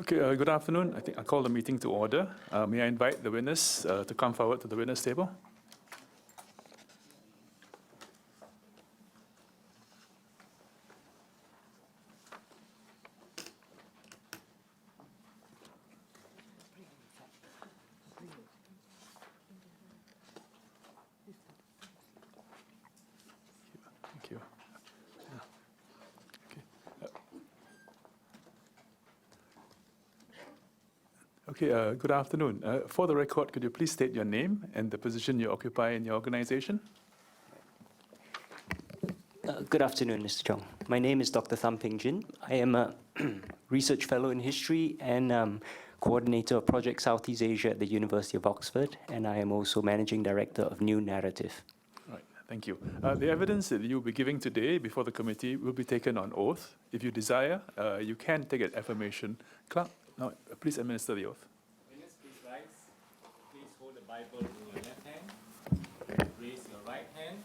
Okay, good afternoon. I think I call the meeting to order. May I invite the witness to come forward to the witness table? Thank you. Okay, good afternoon. For the record, could you please state your name and the position you occupy in your organization? Good afternoon, Mr. Chong. My name is Dr. Thum Ping Tjin. I am a research fellow in history and coordinator of Project Southeast Asia at the University of Oxford, and I am also managing director of New Narrative. Right, thank you. The evidence that you will be giving today before the committee will be taken on oath. If you desire, you can take an affirmation. No, please administer the oath. Witness, please rise. Please hold the Bible in your left hand. Raise your right hand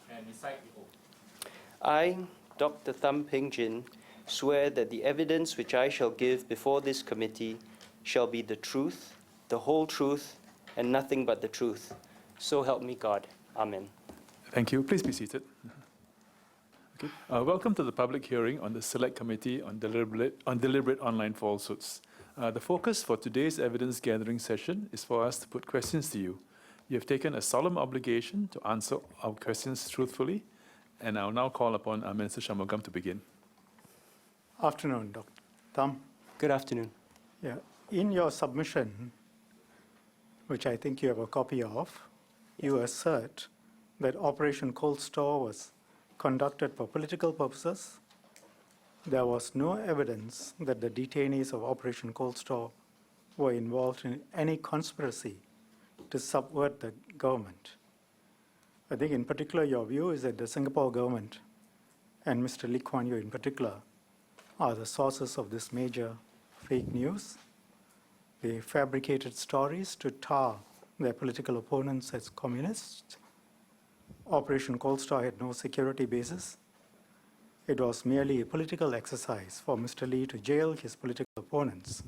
and recite the oath. I, Dr. Thum Ping Tjin, swear that the evidence which I shall give before this committee shall be the truth, the whole truth, and nothing but the truth. So help me God. Amen. Thank you. Please be seated. Okay. Welcome to the public hearing on the Select Committee on Deliberate Online Falsehoods. The focus for today's evidence gathering session is for us to put questions to you. You have taken a solemn obligation to answer our questions truthfully, and I'll now call upon Minister Shanmugam to begin. Afternoon, Dr. Thum. Good afternoon. Yeah. In your submission, which I think you have a copy of, you assert that Operation Cold Store was conducted for political purposes. There was no evidence that the detainees of Operation Cold Store were involved in any conspiracy to subvert the government. I think in particular your view is that the Singapore government and Mr. Lee Kuan Yew in particular are the sources of this major fake news. They fabricated stories to tar their political opponents as communists. Operation Cold Star had no security basis. It was merely a political exercise for Mr. Lee to jail his political opponents.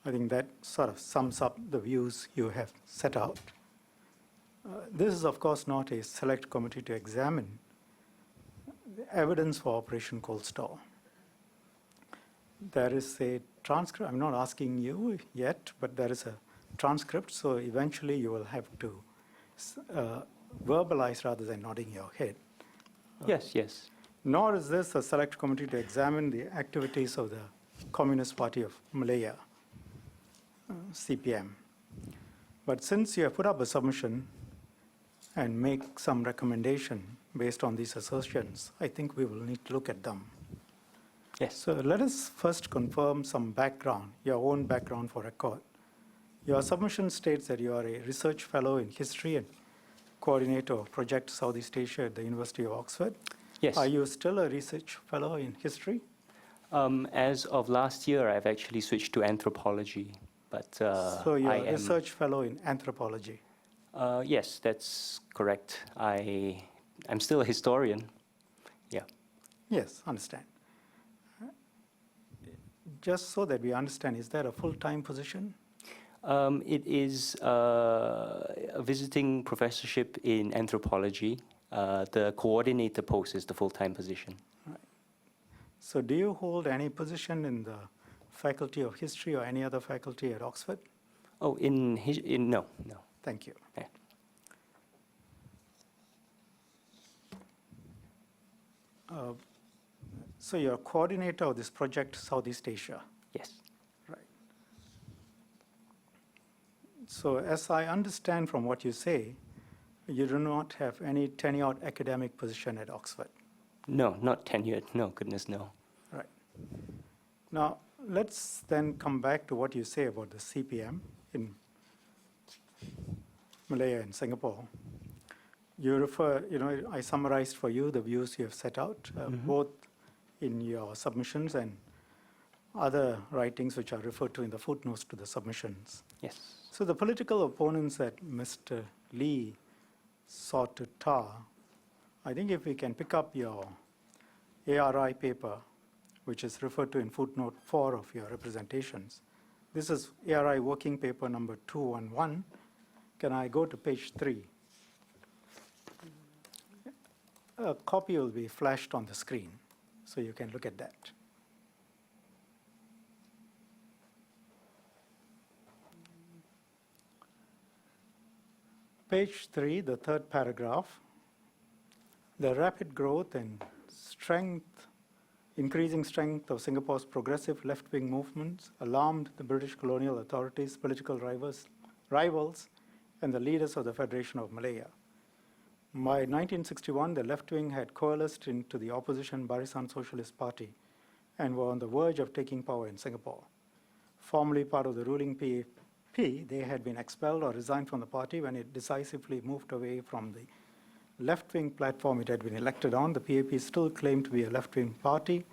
I think that sort of sums up the views you have set out. This is, of course, not a select committee to examine the evidence for Operation Cold Store. There is a transcript. I'm not asking you yet, but there is a transcript, so eventually you will have to verbalize rather than nodding your head. Yes. Nor is this a select committee to examine the activities of the Communist Party of Malaya, CPM. But since you have put up a submission and make some recommendation based on these assertions, I think we will need to look at them. Yes. So let us first confirm some background, your own background for record. Your submission states that you are a research fellow in history and coordinator of Project Southeast Asia at the University of Oxford. Yes. Are you still a research fellow in history? As of last year, I've actually switched to anthropology, but so you're a research fellow in anthropology? Yes, that's correct. I'm still a historian. Yeah. Yes, understand. Just so that we understand, is that a full-time position? It is a visiting professorship in anthropology. The coordinator post is the full-time position. Right. So do you hold any position in the Faculty of History or any other faculty at Oxford? Oh, no. Thank you. Yeah. So you're a coordinator of this project, Southeast Asia? Yes. Right. So as I understand from what you say, you do not have any tenured academic position at Oxford? No, not tenured. No, goodness, no. Right. Now, let's then come back to what you say about the CPM in Malaya and Singapore. You refer, I summarized for you the views you have set out, both in your submissions and other writings which are referred to in the footnotes to the submissions. Yes. So the political opponents that Mr. Lee sought to tar, I think if we can pick up your ARI paper, which is referred to in footnote 4 of your representations. This is ARI working paper number 211. Can I go to page 3? A copy will be flashed on the screen, so you can look at that. Page 3, the third paragraph. The rapid growth and increasing strength of Singapore's progressive left-wing movements alarmed the British colonial authorities, political rivals, and the leaders of the Federation of Malaya. By 1961, the left wing had coalesced into the opposition Barisan Socialist Party and were on the verge of taking power in Singapore. Formerly part of the ruling PAP, they had been expelled or resigned from the party when it decisively moved away from the left-wing platform it had been elected on. The PAP still claimed to be a left-wing party.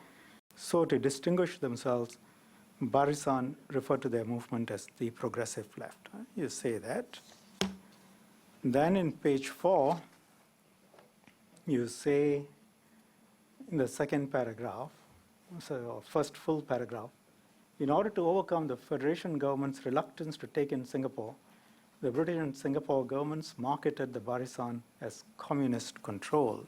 So to distinguish themselves, Barisan referred to their movement as the progressive left. You say that. Then in page 4, you say in the second paragraph, so first full paragraph, in order to overcome the Federation government's reluctance to take in Singapore, the British and Singapore governments marketed the Barisan as communist-controlled.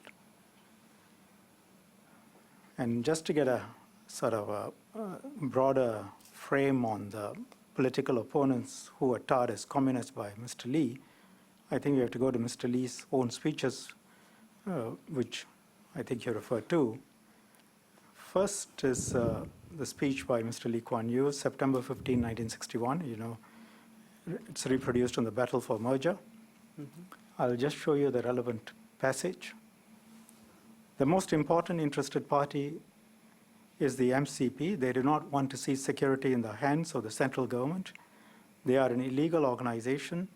And just to get a sort of a broader frame on the political opponents who were tarred as communists by Mr. Lee, I think we have to go to Mr. Lee's own speeches, which I think you referred to. First is the speech by Mr. Lee Kuan Yew, September 15, 1961. You know, it's reproduced on the Battle for Merger. I'll just show you the relevant passage. The most important interested party is the MCP. They do not want to see security in the hands of the central government. They are an illegal organization,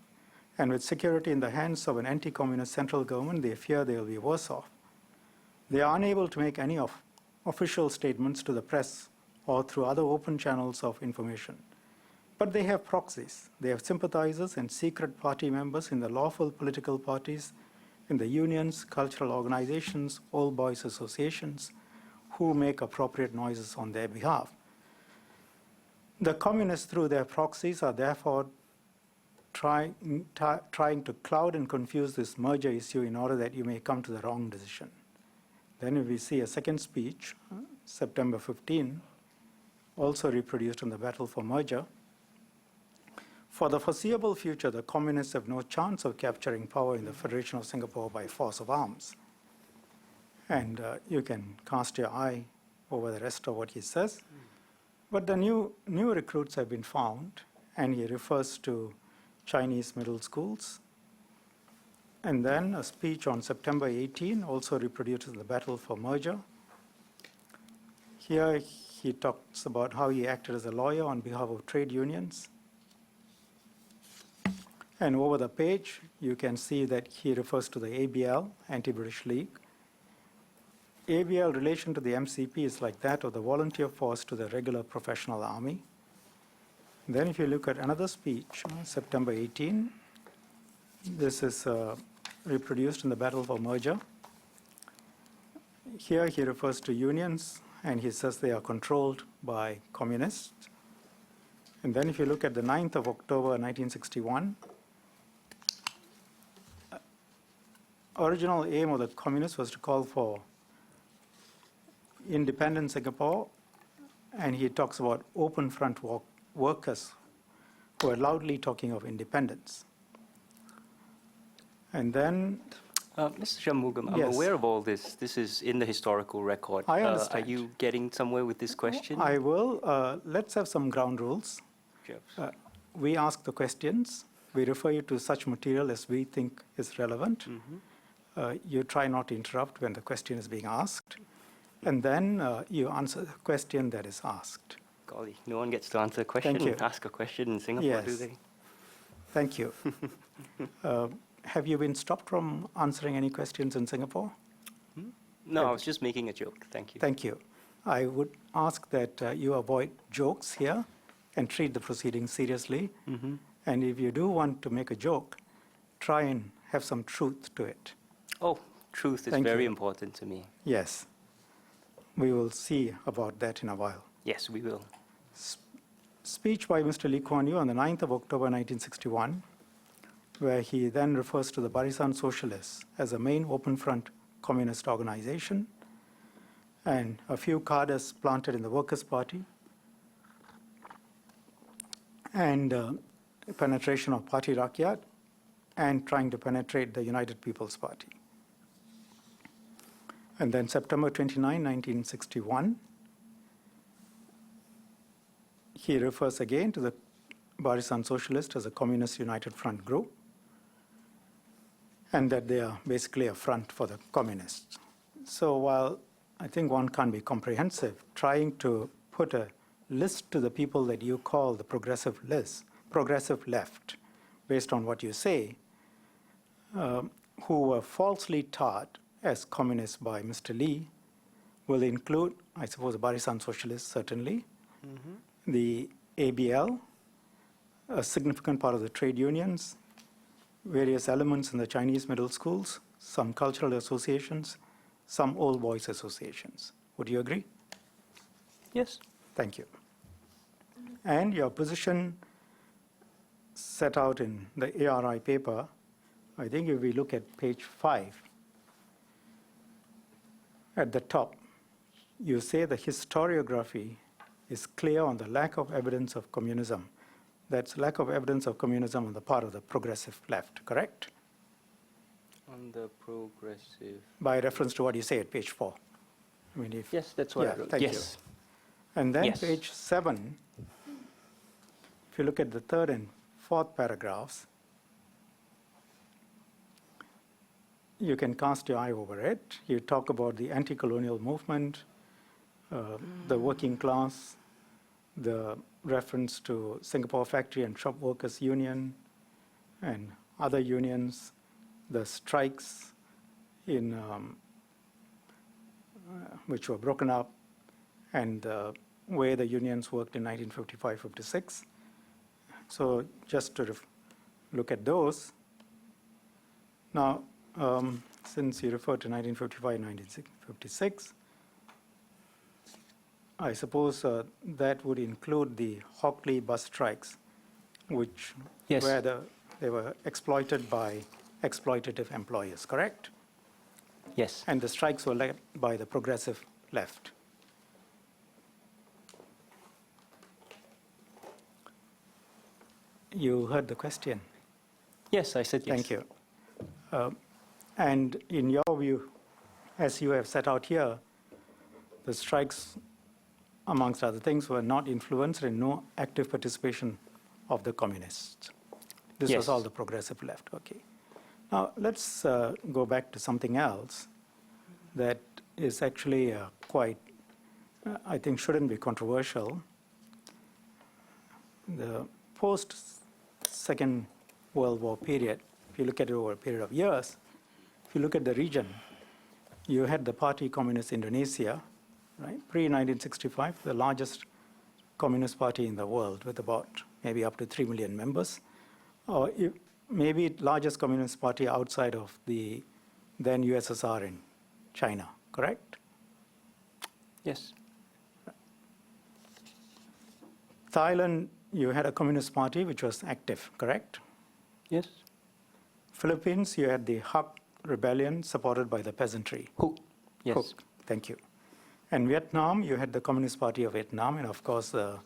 and with security in the hands of an anti-communist central government, they fear they will be worse off. They are unable to make any official statements to the press or through other open channels of information. But they have proxies. They have sympathizers and secret party members in the lawful political parties, in the unions, cultural organizations, old boys associations, who make appropriate noises on their behalf. The communists, through their proxies, are therefore trying to cloud and confuse this merger issue in order that you may come to the wrong decision. Then we see a second speech, September 15, also reproduced on the Battle for Merger. For the foreseeable future, the communists have no chance of capturing power in the Federation of Singapore by force of arms. And you can cast your eye over the rest of what he says. But the new recruits have been found, and he refers to Chinese middle schools. And then a speech on September 18, also reproduces the Battle for Merger. Here he talks about how he acted as a lawyer on behalf of trade unions. And over the page, you can see that he refers to the ABL, Anti-British League. ABL relation to the MCP is like that of the volunteer force to the regular professional army. Then if you look at another speech, September 18, this is reproduced in the Battle for Merger. Here he refers to unions, and he says they are controlled by communists. And then if you look at the 9th of October 1961, original aim of the communists was to call for independent Singapore, and he talks about open front workers who are loudly talking of independence. And then Mr. Shanmugam, I'm Yes. aware of all this. This is in the historical record. I understand. Are you getting somewhere with this question? I will. Let's have some ground rules. Sure. We ask the questions. We refer you to such material as we think is relevant. You try not to interrupt when the question is being asked. And then you answer the question that is asked. Golly, no one gets to answer a question, you. ask a question in Singapore, do Yes. they? Thank you. Have you been stopped from answering any questions in Singapore? No, I was just making a joke. Thank you. Thank you. I would ask that you avoid jokes here and treat the proceedings seriously. And if you do want to make a joke, try and have some truth to it. Oh, truth is Thank very you. important to me. Yes. we will see about that in a while. Yes, we will. Speech by Mr. Lee Kuan Yew on the 9th of October 1961, where he then refers to the Barisan Socialists as a main open front communist organization, and a few cadres planted in the Workers' Party, and penetration of Party Rakyat, and trying to penetrate the United People's Party. And then September 29, 1961, he refers again to the Barisan Socialists as a Communist United Front group, and that they are basically a front for the communists. So while I think one can't be comprehensive, trying to put a list to the people that you call the progressive left, based on what you say, who were falsely taught as communists by Mr. Lee, will include, I suppose, the Barisan Socialists, certainly, the ABL, a significant part of the trade unions, various elements in the Chinese middle schools, some cultural associations, some old boys associations. Would you agree? Yes. Thank you. And your position set out in the ARI paper, I think if we look at page 5, at the top, you say the historiography is clear on the lack of evidence of communism. That's lack of evidence of communism on the part of the progressive left, correct? On the progressive. By reference to what you say at page 4. I mean, if, Yes, that's what yeah, I wrote. thank Yes. you. And then Yes. page 7, if you look at the 3rd and 4th paragraphs, you can cast your eye over it. You talk about the anti-colonial movement, the working class, the reference to Singapore Factory and Shop Workers Union and other unions, the strikes in which were broken up, and the way the unions worked in 1955-56. So just to look at those. Now, since you referred to 1955-1956, I suppose that would include the Hockley bus strikes, which Yes. where they were exploited by exploitative employers, correct? Yes. And the strikes were led by the progressive left. You heard the question. Yes, I said yes. Thank you. And in your view, as you have set out here, the strikes, amongst other things, were not influenced and no active participation of the communists. This Yes. was all the progressive left. Okay. Now let's go back to something else that is actually quite, I think, shouldn't be controversial. The post-Second World War period, if you look at it over a period of years, if you look at the region, you had the Party Communist Indonesia, right? Pre-1965, the largest communist party in the world with about maybe up to 3 million members, or maybe largest communist party outside of the then USSR in China, correct? Yes. Thailand, you had a communist party which was active, correct? Yes. Philippines, you had the Hak rebellion supported by the peasantry. Who? Yes. Hook. Thank you. And Vietnam, you had the Communist Party of Vietnam and, of course, the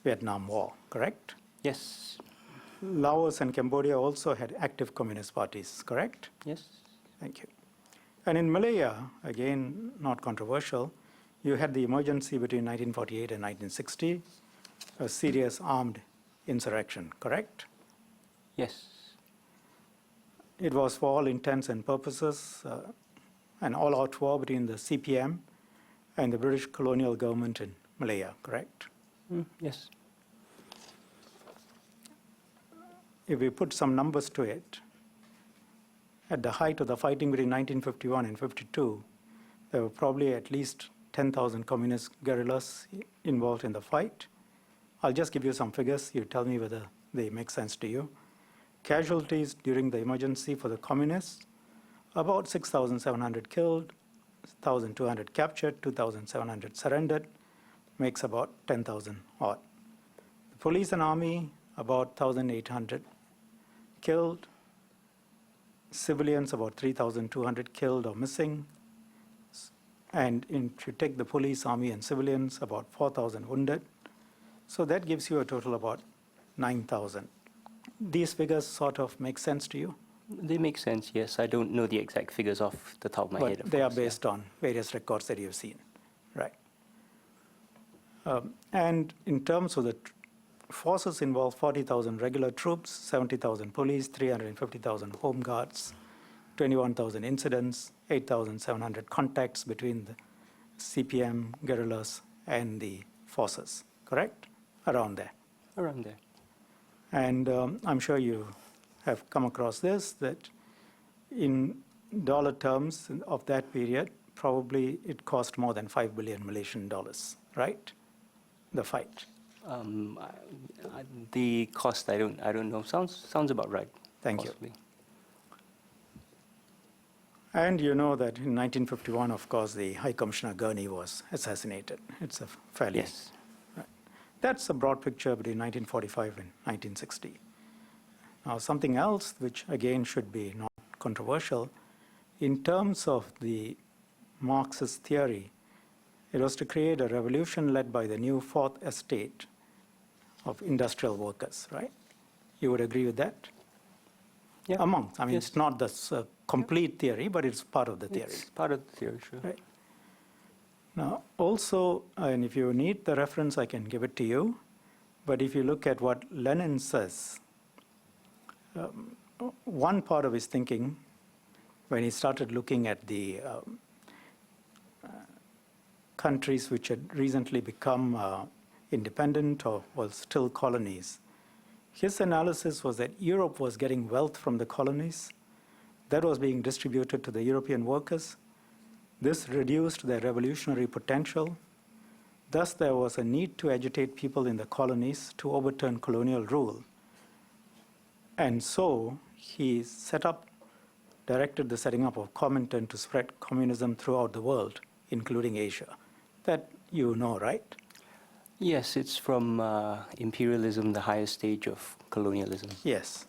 Vietnam War, correct? Yes. Laos and Cambodia also had active communist parties, correct? Yes. Thank you. And in Malaya, again, not controversial, you had the emergency between 1948 and 1960, a serious armed insurrection, correct? Yes. It was, for all intents and purposes, an all-out war between the CPM and the British colonial government in Malaya, correct? Yes. If we put some numbers to it, at the height of the fighting between 1951 and 52, there were probably at least 10,000 communist guerrillas involved in the fight. I'll just give you some figures. You tell me whether they make sense to you. Casualties during the emergency for the communists, about 6,700 killed, 1,200 captured, 2,700 surrendered, makes about 10,000 odd. The police and army, about 1,800 killed, civilians about 3,200 killed or missing, and if you take the police, army, and civilians, about 4,000 wounded. So that gives you a total about 9,000. These figures sort of make sense to you? They make sense, yes. I don't know the exact figures off the top of my head. But they are based on various records that you've seen, right? And in terms of the forces involved, 40,000 regular troops, 70,000 police, 350,000 home guards, 21,000 incidents, 8,700 contacts between the CPM, guerrillas, and the forces, correct? Around there. Around there. And I'm sure you have come across this, that in dollar terms of that period, probably it cost more than 5 billion Malaysian dollars, right? The fight. The cost, I don't know. Sounds about right. Thank possibly. you. And you know that in 1951, of course, the High Commissioner Gurney was assassinated. It's a fairly... Yes. Right. That's a broad picture between 1945 and 1960. Now, something else which, again, should be not controversial, in terms of the Marxist theory, it was to create a revolution led by the new fourth estate of industrial workers, right? You would agree with that? Yeah. Amongst, I mean, Yes. it's not the complete theory, but it's part of the theory. It's part of the theory, sure. Right. Now, also, and if you need the reference, I can give it to you. But if you look at what Lenin says, one part of his thinking, when he started looking at the countries which had recently become independent or were still colonies, his analysis was that Europe was getting wealth from the colonies. That was being distributed to the European workers. This reduced their revolutionary potential. Thus, there was a need to agitate people in the colonies to overturn colonial rule. And so he directed the setting up of Comintern to spread communism throughout the world, including Asia. That you know, right? Yes, it's from imperialism, the highest stage of colonialism. Yes.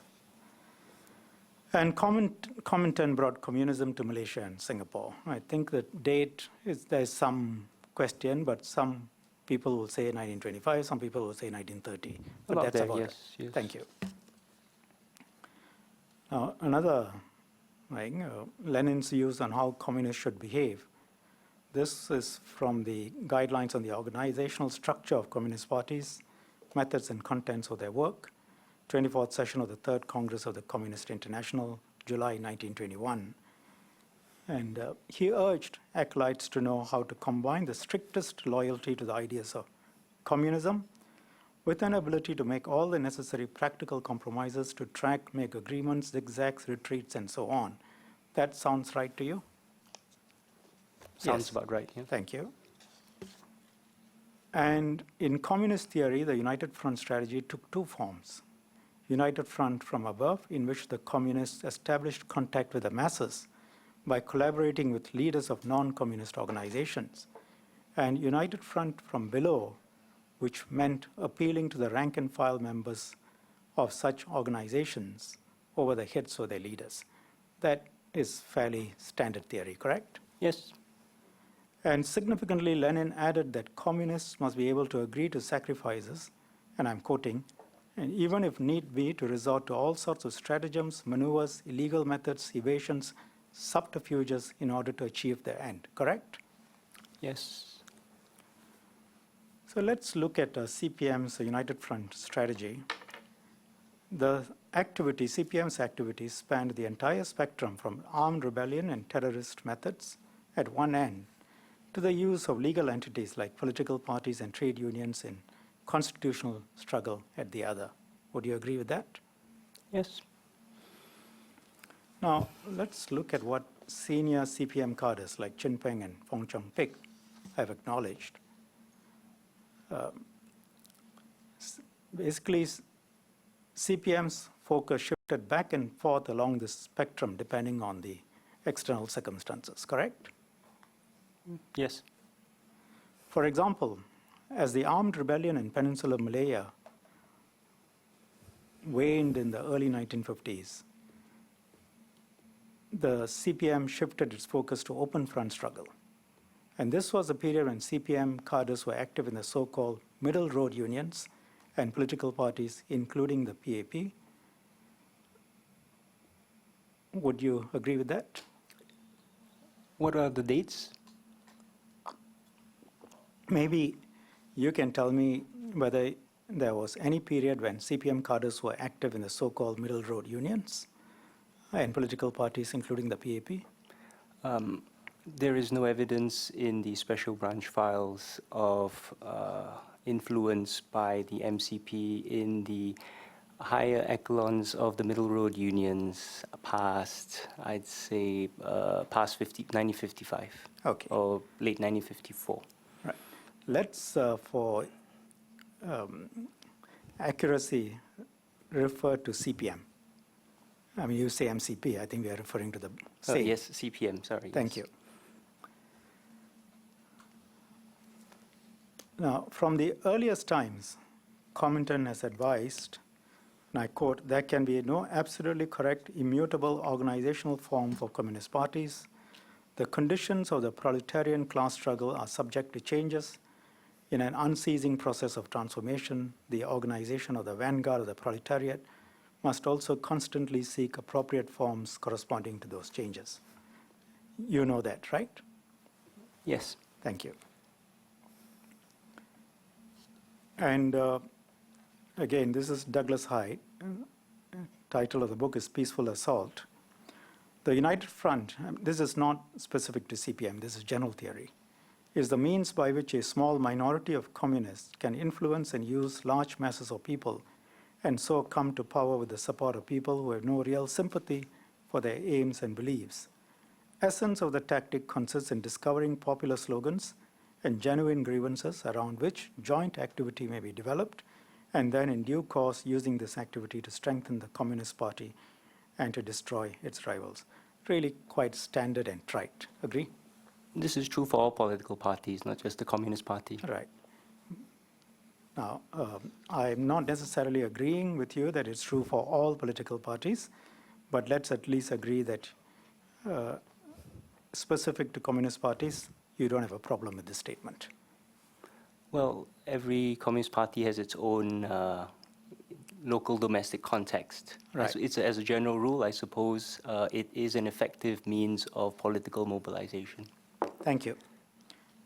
And Comintern brought communism to Malaysia and Singapore. I think the date, there's some question, but some people will say 1925, some people will say 1930. But About that's there, about yes, it. yes. Thank you. Now, another thing, Lenin's views on how communists should behave. This is from the guidelines on the organizational structure of communist parties, methods and contents of their work, 24th session of the Third Congress of the Communist International, July 1921. And he urged acolytes to know how to combine the strictest loyalty to the ideas of communism with an ability to make all the necessary practical compromises to track, make agreements, zigzags, retreats, and so on. That sounds right to you? Sounds Yes. about right, yeah. Thank you. And in communist theory, the United Front strategy took two forms. United Front from above, in which the communists established contact with the masses by collaborating with leaders of non-communist organizations, and United Front from below, which meant appealing to the rank-and-file members of such organizations over the heads of their leaders. That is fairly standard theory, correct? Yes. And significantly, Lenin added that communists must be able to agree to sacrifices, and I'm quoting, and even if need be, to resort to all sorts of stratagems, maneuvers, illegal methods, evasions, subterfuges in order to achieve their end, correct? Yes. So let's look at CPM's United Front strategy. The CPM's activities spanned the entire spectrum from armed rebellion and terrorist methods at one end to the use of legal entities like political parties and trade unions in constitutional struggle at the other. Would you agree with that? Yes. Now, let's look at what senior CPM cadres like Chin Peng and Fong Chung Pik have acknowledged. Basically, CPM's focus shifted back and forth along this spectrum depending on the external circumstances, correct? Yes. For example, as the armed rebellion in Peninsular Malaya waned in the early 1950s, the CPM shifted its focus to open front struggle. And this was a period when CPM cadres were active in the so-called middle road unions and political parties, including the PAP. Would you agree with that? What are the dates? Maybe you can tell me whether there was any period when CPM cadres were active in the so-called middle road unions and political parties, including the PAP. There is no evidence in the special branch files of influence by the MCP in the higher echelons of the middle road unions past, I'd say, past 1955 Okay. or late 1954. Right. Let's, for accuracy, refer to CPM. I mean, you say MCP. I think we are referring to the same. Yes, CPM, sorry. Thank yes. you. Now, from the earliest times, Comintern has advised, and I quote, there can be no absolutely correct, immutable organizational form for communist parties. The conditions of the proletarian class struggle are subject to changes. In an unceasing process of transformation, the organization of the vanguard of the proletariat must also constantly seek appropriate forms corresponding to those changes. You know that, right? Yes. Thank you. And again, this is Douglas Hyde. Title of the book is Peaceful Assault. The United Front, this is not specific to CPM, this is general theory, is the means by which a small minority of communists can influence and use large masses of people and so come to power with the support of people who have no real sympathy for their aims and beliefs. Essence of the tactic consists in discovering popular slogans and genuine grievances around which joint activity may be developed, and then in due course using this activity to strengthen the Communist Party and to destroy its rivals. Really quite standard and trite. Agree? This is true for all political parties, not just the Communist Party. Right. Now, I'm not necessarily agreeing with you that it's true for all political parties, but let's at least agree that specific to communist parties, you don't have a problem with this statement. Well, every Communist Party has its own local domestic context. Right. As a general rule, I suppose it is an effective means of political mobilization. Thank you.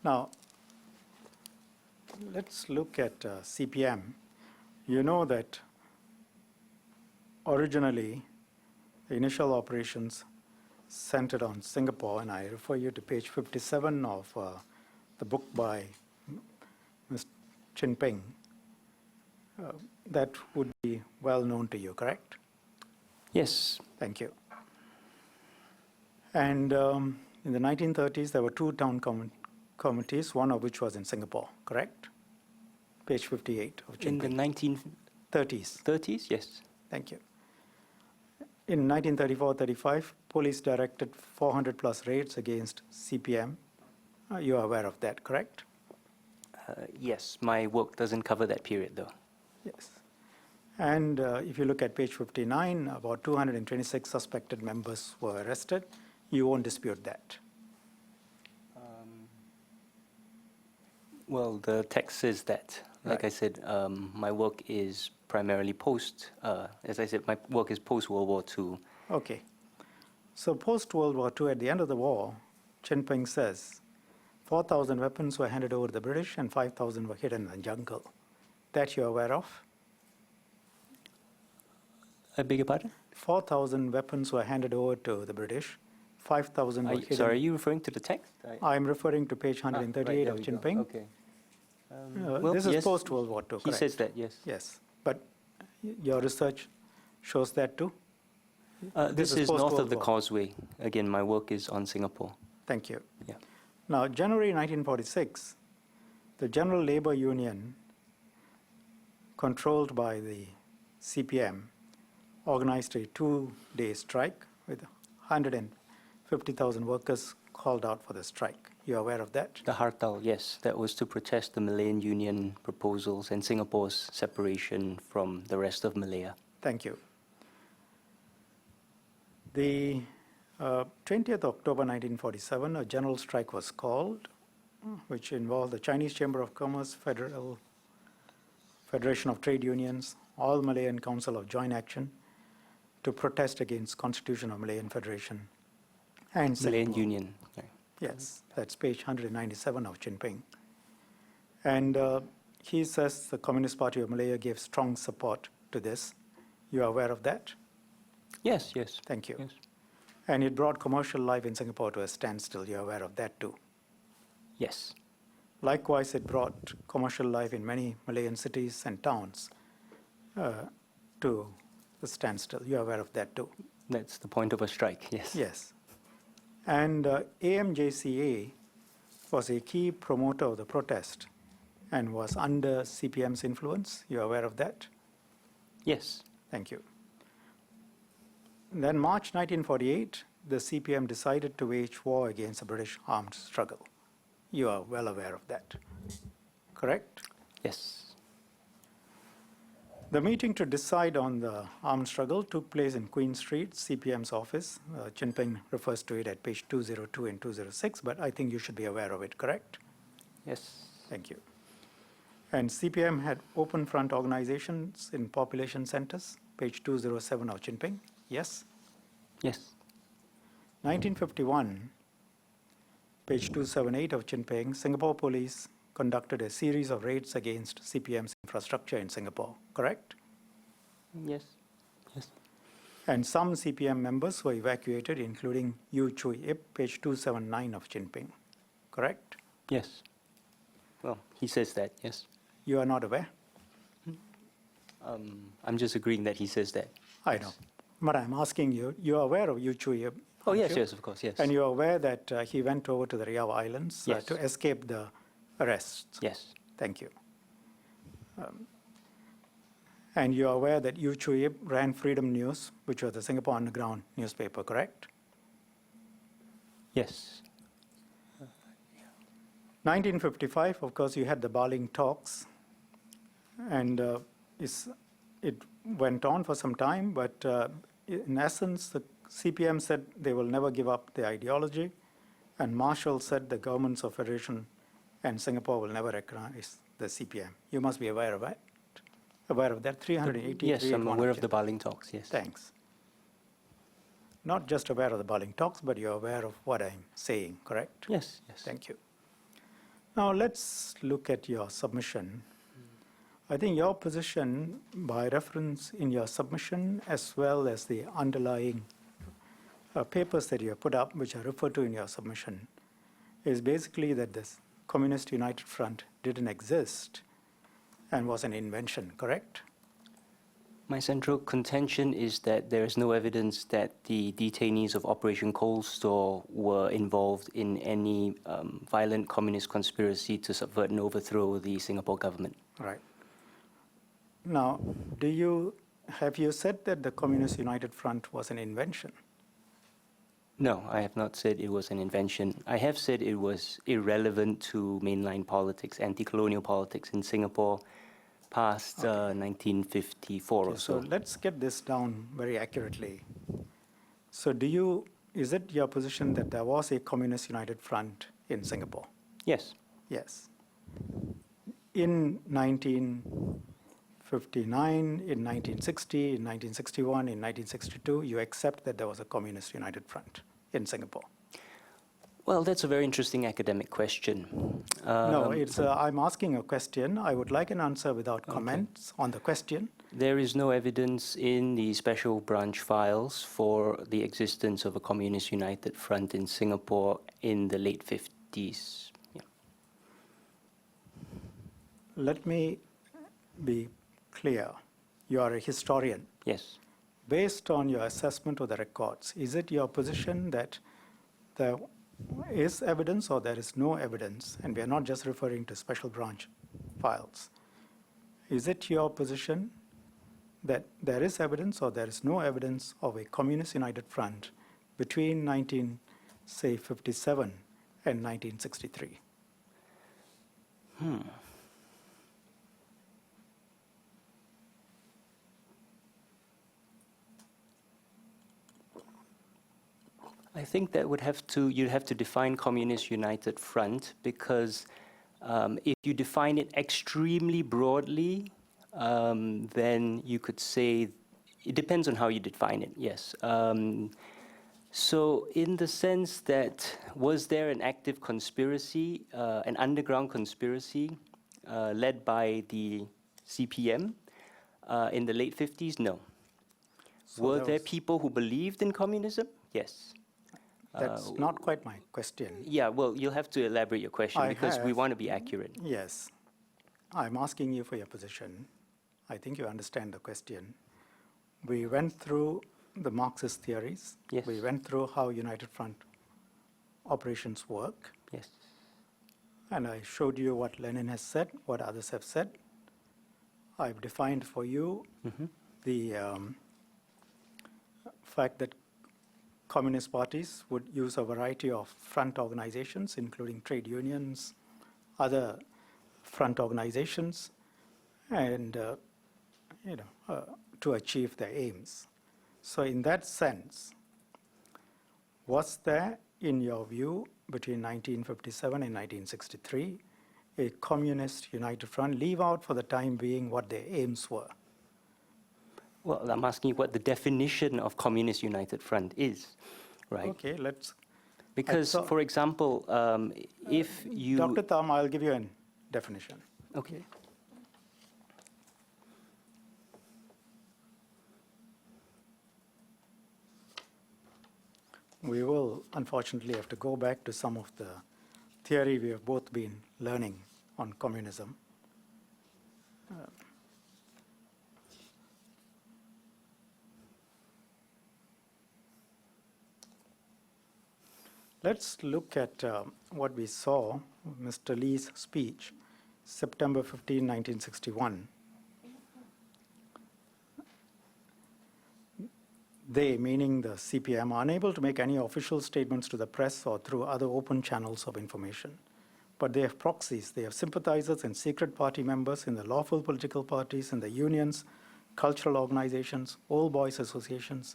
Now, let's look at CPM. You know that originally, the initial operations centered on Singapore, and I refer you to page 57 of the book by Mr. Thum Ping. That would be well known to you, correct? Yes. Thank you. And in the 1930s, there were two town committees, one of which was in Singapore, correct? Page 58 of Thum In the Ping. 1930s? 30s, yes. Thank you. In 1934-35, police directed 400 plus raids against CPM. You are aware of that, correct? Yes, my work doesn't cover that period, though. Yes. And if you look at page 59, about 226 suspected members were arrested. You won't dispute that. Well, the text says that. Like Right. I said, my work is primarily as I said, my work is post-World War II. Okay. So post-World War II, at the end of the war, Thum Ping says 4,000 weapons were handed over to the British and 5,000 were hidden in the jungle. That you're aware of? I beg your pardon? 4,000 weapons were handed over to the British. 5,000 were hidden. Sorry, are you referring to the text? I'm referring to page 138 of Thum Ping. Okay. This is yes, post-World War II, He correct? says that, yes. Yes, but your research shows that too? This is is north post-World of the War. Causeway. Again, my work is on Singapore. Thank you. Yeah. Now, January 1946, the General Labor Union, controlled by the CPM, organized a two-day strike with 150,000 workers called out for the strike. You're aware of that? The Hartal, yes, that was to protest the Malayan Union proposals and Singapore's separation from the rest of Malaya. Thank you. The 20th October 1947, a general strike was called, which involved the Chinese Chamber of Commerce, Federation of Trade Unions, All Malayan Council of Joint Action, to protest against Constitution of Malayan Federation and Malayan Singapore. Union. Yeah. Yes, that's page 197 of Thum Ping. And he says the Communist Party of Malaya gave strong support to this. You are aware of that? Yes, yes. Thank you. Yes. And it brought commercial life in Singapore to a standstill. You're aware of that too. Yes. Likewise, it brought commercial life in many Malayan cities and towns to a standstill. You're aware of that too. That's the point of a strike, yes. Yes. And AMJCA was a key promoter of the protest and was under CPM's influence. You're aware of that? Yes. Thank you. Then March 1948, the CPM decided to wage war against the British armed struggle. You are well aware of that, correct? Yes. The meeting to decide on the armed struggle took place in Queen Street, CPM's office. Thum Ping refers to it at page 202 and 206, but I think you should be aware of it, correct? Yes. Thank you. And CPM had open front organizations in population centers, page 207 of Thum Ping. Yes? Yes. 1951, page 278 of Thum Ping, Singapore police conducted a series of raids against CPM's infrastructure in Singapore, correct? Yes. Yes. And some CPM members were evacuated, including Yu Chui Ip, page 279 of Thum Ping, correct? Yes. Well, he says that, yes. You are not aware? I'm just agreeing that he says that. I know. But I'm asking you, you are aware of Yu Chui Ip? Oh, aren't yes, you? yes, of course, yes. And you are aware that he went over to the Riau Islands Yes. to escape the arrests? Yes. Thank you. And you are aware that Yu Chui Ip ran Freedom News, which was the Singapore Underground newspaper, correct? Yes. 1955, of course, you had the Baling talks, and it went on for some time, but in essence, the CPM said they will never give up the ideology, and Marshall said the governments of Federation and Singapore will never recognize the CPM. You must be aware of that. Aware of that, 383. Yes, I'm aware of the Baling talks, yes. Thanks. Not just aware of the Baling talks, but you're aware of what I'm saying, correct? Yes, yes. Thank you. Now let's look at your submission. I think your position, by reference in your submission, as well as the underlying papers that you have put up, which are referred to in your submission, is basically that this Communist United Front didn't exist and was an invention, correct? My central contention is that there is no evidence that the detainees of Operation Cold Store were involved in any violent communist conspiracy to subvert and overthrow the Singapore government. Right. Now, have you said that the Communist United Front was an invention? No, I have not said it was an invention. I have said it was irrelevant to mainline politics, anti-colonial politics in Singapore past 1954 or so. So let's get this down very accurately. So is it your position that there was a Communist United Front in Singapore? Yes. Yes. In 1959, in 1960, in 1961, in 1962, you accept that there was a Communist United Front in Singapore? Well, that's a very interesting academic question. No, I'm asking a question. I would like an answer without comments on the question. There is no evidence in the special branch files for the existence of a Communist United Front in Singapore in the late 50s. Yeah. Let me be clear. You are a historian. Yes. Based on your assessment of the records, is it your position that there is evidence or there is no evidence, and we are not just referring to special branch files, is it your position that there is evidence or there is no evidence of a Communist United Front between 1957 and 1963? I think that you'd have to define Communist United Front, because if you define it extremely broadly, then you could say, it depends on how you define it, yes. So in the sense that, was there an active conspiracy, an underground conspiracy led by the CPM in the late 50s? No. So Were that there was- people who believed in communism? Yes. That's not quite my question. Yeah, well, you'll have to elaborate your question, because we have. want to be accurate. Yes. I'm asking you for your position. I think you understand the question. We went through the Marxist theories. Yes. We went through how United Front operations work. Yes. And I showed you what Lenin has said, what others have said. I've defined for you the fact that communist parties would use a variety of front organizations, including trade unions, other front organizations, and to achieve their aims. So in that sense, was there, in your view, between 1957 and 1963, a Communist United Front? Leave out for the time being what their aims were. Well, I'm asking you what the definition of Communist United Front is, right? Okay, let's. Because, saw- for example, if you... Dr. Thum, I'll give you a definition. Okay. We will unfortunately have to go back to some of the theory we have both been learning on communism. Let's look at what we saw, Mr. Lee's speech, September 15, 1961. They, meaning the CPM, are unable to make any official statements to the press or through other open channels of information. But they have proxies, they have sympathizers and secret party members in the lawful political parties, in the unions, cultural organizations, all boys associations,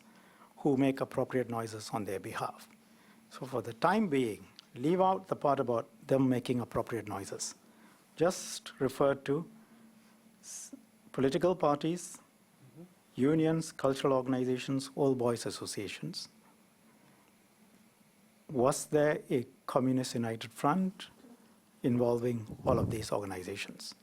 who make appropriate noises on their behalf. So for the time being, leave out the part about them making appropriate noises. Just refer to political parties, unions, cultural organizations, all boys associations. Was there a Communist United Front involving all of these organizations?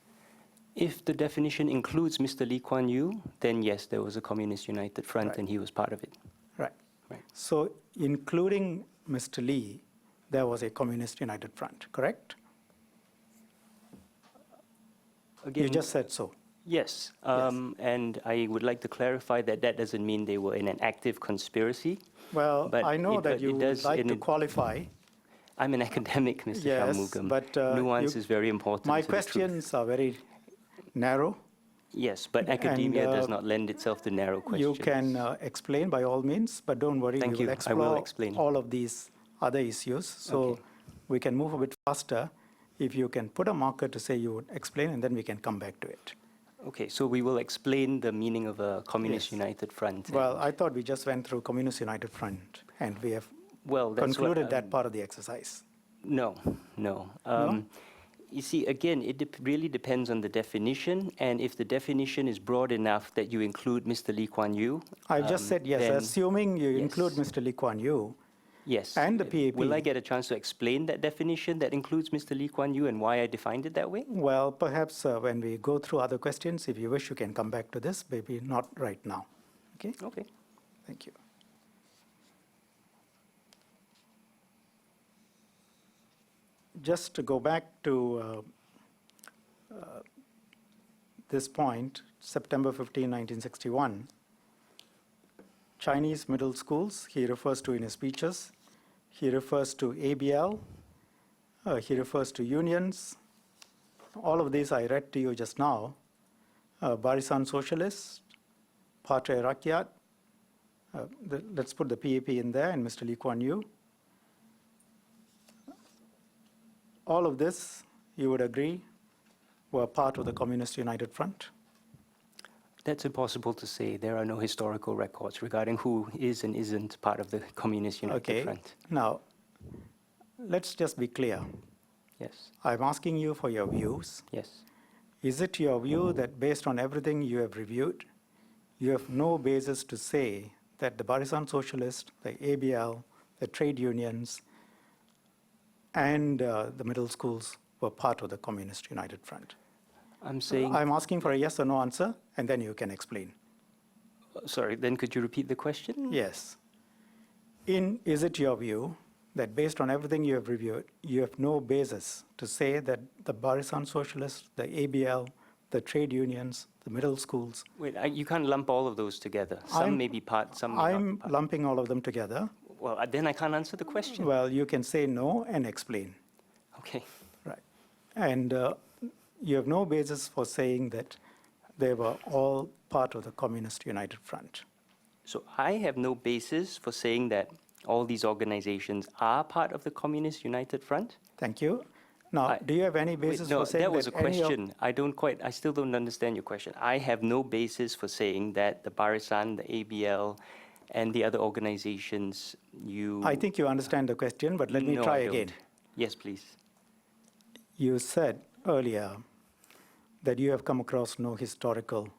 If the definition includes Mr. Lee Kuan Yew, then yes, there was a Communist United Front, Right. and he was part of it. Right. Right. So including Mr. Lee, there was a Communist United Front, correct? Again, You just said so. yes, and I would like to clarify that that doesn't mean they were in an active conspiracy. Well, But I know it- that it you would does like in to it- qualify. I'm an academic, Mr. Yes, Shanmugam. but, nuance you- is very important. My to the truth. questions are very narrow. Yes, but academia does and, not lend itself to narrow questions. You can explain by all means, but don't worry, Thank we you. will I explore will explain. all of these other issues. So Okay. we can move a bit faster if you can put a marker to say you would explain, and then we can come back to it. Okay, so we will explain the meaning of a Communist Yes. United Front. Well, I thought we just went through Communist United Front, and we have Well, that's concluded what, that part of the exercise. No, no. You see, again, it really depends on the definition, and if the definition is broad enough that you include Mr. Lee Kuan Yew. I've just said yes, then assuming you yes. include Mr. Lee Kuan Yew. Yes. and the PAP. Will I get a chance to explain that definition that includes Mr. Lee Kuan Yew and why I defined it that way? Well, perhaps when we go through other questions, if you wish, you can come back to this, maybe not right now. Okay? Okay. Thank you. Just to go back to this point, September 15, 1961, Chinese middle schools, he refers to in his speeches. He refers to ABL. He refers to unions. All of these I read to you just now. Barisan Socialists, Parti Rakyat. Let's put the PAP in there and Mr. Lee Kuan Yew. all of this, you would agree, were part of the Communist United Front? That's impossible to say. There are no historical records regarding who is and isn't part of the Communist United Okay. Front. Now, let's just be clear. Yes, I'm asking you for your views. yes. Is it your view that based on everything you have reviewed, you have no basis to say that the Barisan Socialists, the ABL, the trade unions, and the middle schools were part of the Communist United Front? I'm saying, I'm asking for a yes or no answer, and then you can explain. sorry, then could you repeat the question? Yes. Is it your view that based on everything you have reviewed, you have no basis to say that the Barisan Socialists, the ABL, the trade unions, the middle schools, Wait, you can't lump all of those together. Some I'm- may be part, some may not be I'm part. lumping all of them together. Well, then I can't answer the question. Well, you can say no and explain. Okay. Right. And you have no basis for saying that they were all part of the Communist United Front. So I have no basis for saying that all these organizations are part of the Communist United Front. Thank you. Now, do you have any Wait, basis no, for saying that was a any of- question. I still don't understand your question. I have no basis for saying that the Barisan, the ABL, and the other organizations you... I think you understand the question, but let me No, try I don't. again. Yes, please. You said earlier that you have come across no historical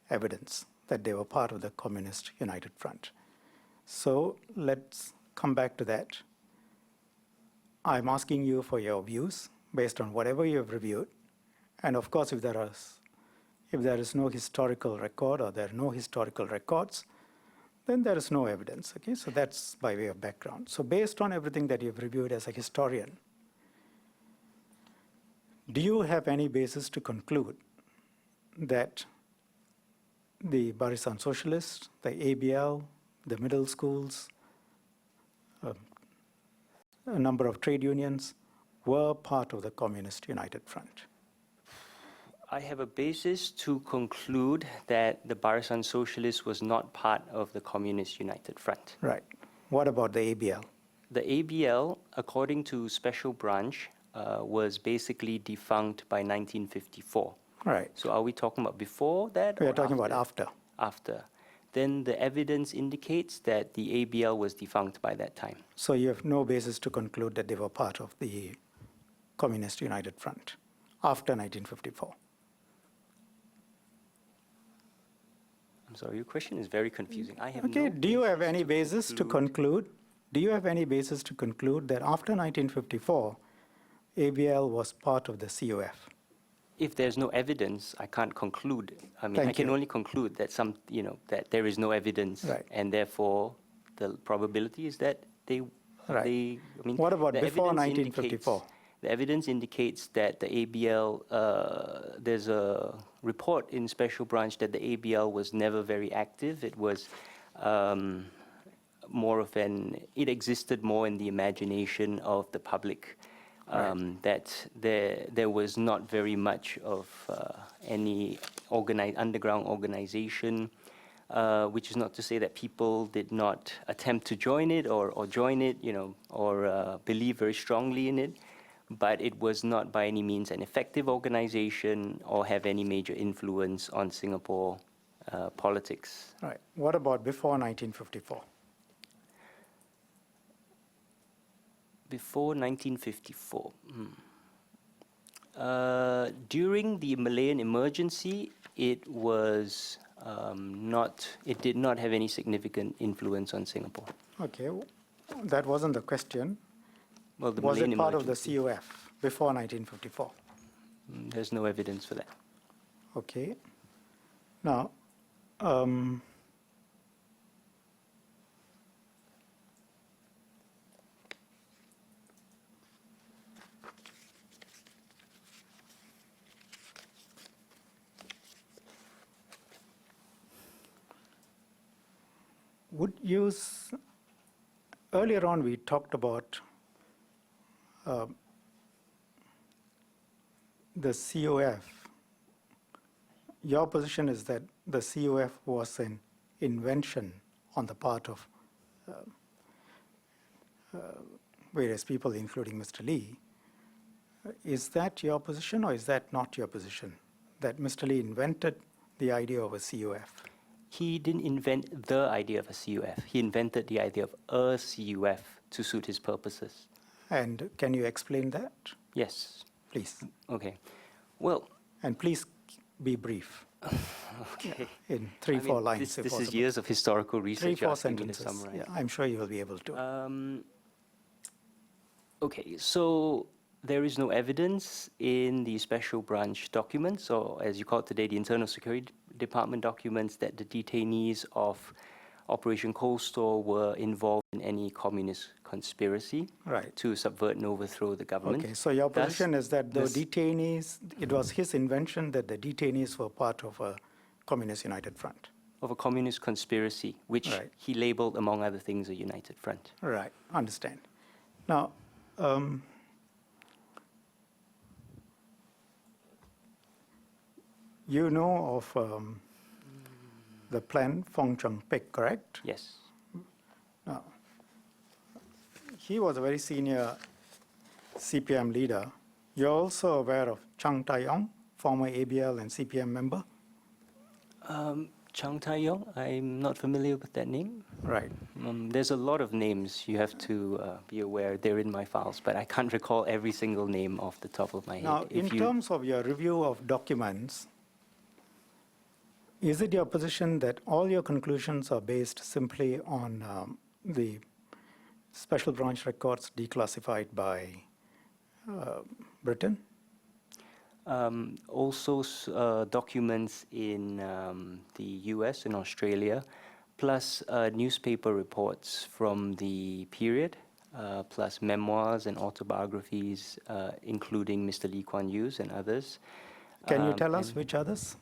evidence that they were part of the Communist United Front. So let's come back to that. I'm asking you for your views based on whatever you have reviewed. And of course, if there is no historical record or there are no historical records, then there is no evidence. Okay, so that's by way of background. So based on everything that you've reviewed as a historian, do you have any basis to conclude that the Barisan Socialists, the ABL, the middle schools, a number of trade unions were part of the Communist United Front? I have a basis to conclude that the Barisan Socialists was not part of the Communist United Front. Right. What about the ABL? The ABL, according to Special Branch, was basically defunct by 1954. Right. So are we talking about before that? We or are talking about after? after. After. Then the evidence indicates that the ABL was defunct by that time. So you have no basis to conclude that they were part of the Communist United Front after 1954. I'm sorry, your question is very confusing. I have Okay, no do you have basis any to basis to conclude? Do you have any basis to conclude that after 1954, ABL was part of the COF? If there's no evidence, I can't conclude. I mean, I Thank can you. only conclude that that there is no evidence, Right. and therefore the probability is that they. Right. I mean, What about the before evidence 1954? The evidence indicates that the ABL. There's a report in Special Branch that the ABL was never very active. It was. More of it existed more in the imagination of the public, that there was not very much of any underground organization, which is not to say that people did not attempt to join it or join it, or believe very strongly in it, but it was not by any means an effective organization or have any major influence on Singapore politics. Right. What about before 1954? Before 1954. During the Malayan emergency, it was it did not have any significant influence on Singapore. Okay, that wasn't the question. Well, the Was Malayan it part of the emergency, COF before 1954? There's no evidence for that. Okay. Now, earlier on we talked about the COF. Your position is that the COF was an invention on the part of various people, including Mr. Lee, Is that your position or is that not your position? That Mr. Lee invented the idea of a CUF? He didn't invent the idea of a CUF. He invented the idea of a CUF to suit his purposes. And can you explain that, Yes. please? Okay. Well, And please be brief, okay. in three, I mean, four lines, This, if this is possible. years of historical Three, research you're four asking me to sentences. summarize. Yeah, I'm sure you will be able to. Okay, so there is no evidence in the special branch documents, or as you call it today, the Internal Security Department documents, that the detainees of Operation Cold Store were involved in any communist conspiracy Right. to subvert and overthrow the government. Okay, so your Thus, position is that the this- detainees, it was his invention that the detainees were part of a Communist United Front. Of a communist conspiracy, which Right. he labeled, among other things, a united front. Right, understand. Now, you know of the plan Fong Chung Pik, correct? Yes. Now, he was a very senior CPM leader. You're also aware of Chang Tai-yong, former ABL and CPM member? Chang Tai-yong, I'm not familiar with that name. Right. There's a lot of names you have to be aware. They're in my files, but I can't recall every single name off the top of my head. Now, in terms of your review of documents, is it your position that all your conclusions are based simply on the special branch records declassified by Britain? Also, documents in the US and Australia, plus newspaper reports from the period, plus memoirs and autobiographies, including Mr. Lee Kuan Yew's and others. Can you tell us which others?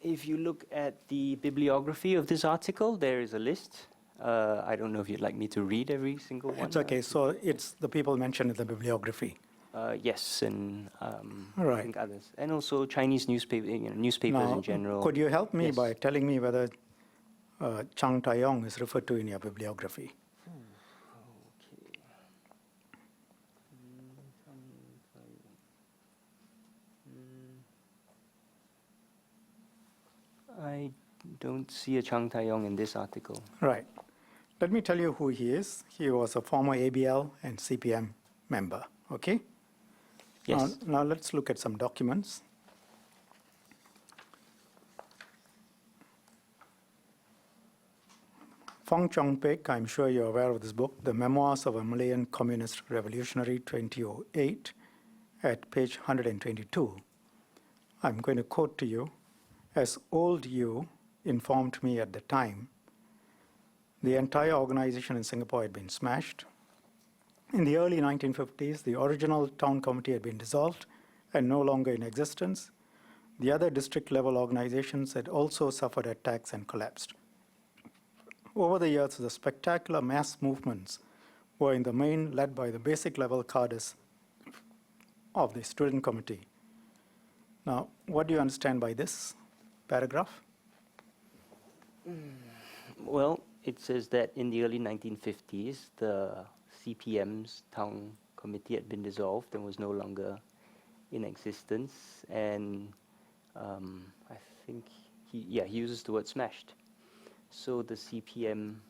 If you look at the bibliography of this article, there is a list. I don't know if you'd like me to read every single one. It's okay, so it's the people mentioned in the bibliography. Yes, and I Right. think others, and also Chinese newspapers Now, in general. could you help me Yes. by telling me whether Chang Tai-yong is referred to in your bibliography? I don't see a Chang Tai-yong in this article. Right. Let me tell you who he is. He was a former ABL and CPM member, okay? Yes. Now let's look at some documents. Fong Chung Pik, I'm sure you're aware of this book, The Memoirs of a Malayan Communist Revolutionary, 2008, at page 122. I'm going to quote to you, "As old you informed me at the time, the entire organization in Singapore had been smashed. In the early 1950s, the original town committee had been dissolved and no longer in existence. The other district-level organizations had also suffered attacks and collapsed. Over the years, the spectacular mass movements were in the main led by the basic-level cadres of the student committee." Now, what do you understand by this paragraph? Well, it says that in the early 1950s, the CPM's town committee had been dissolved and was no longer in existence. And I think he uses the word smashed. So the CPM,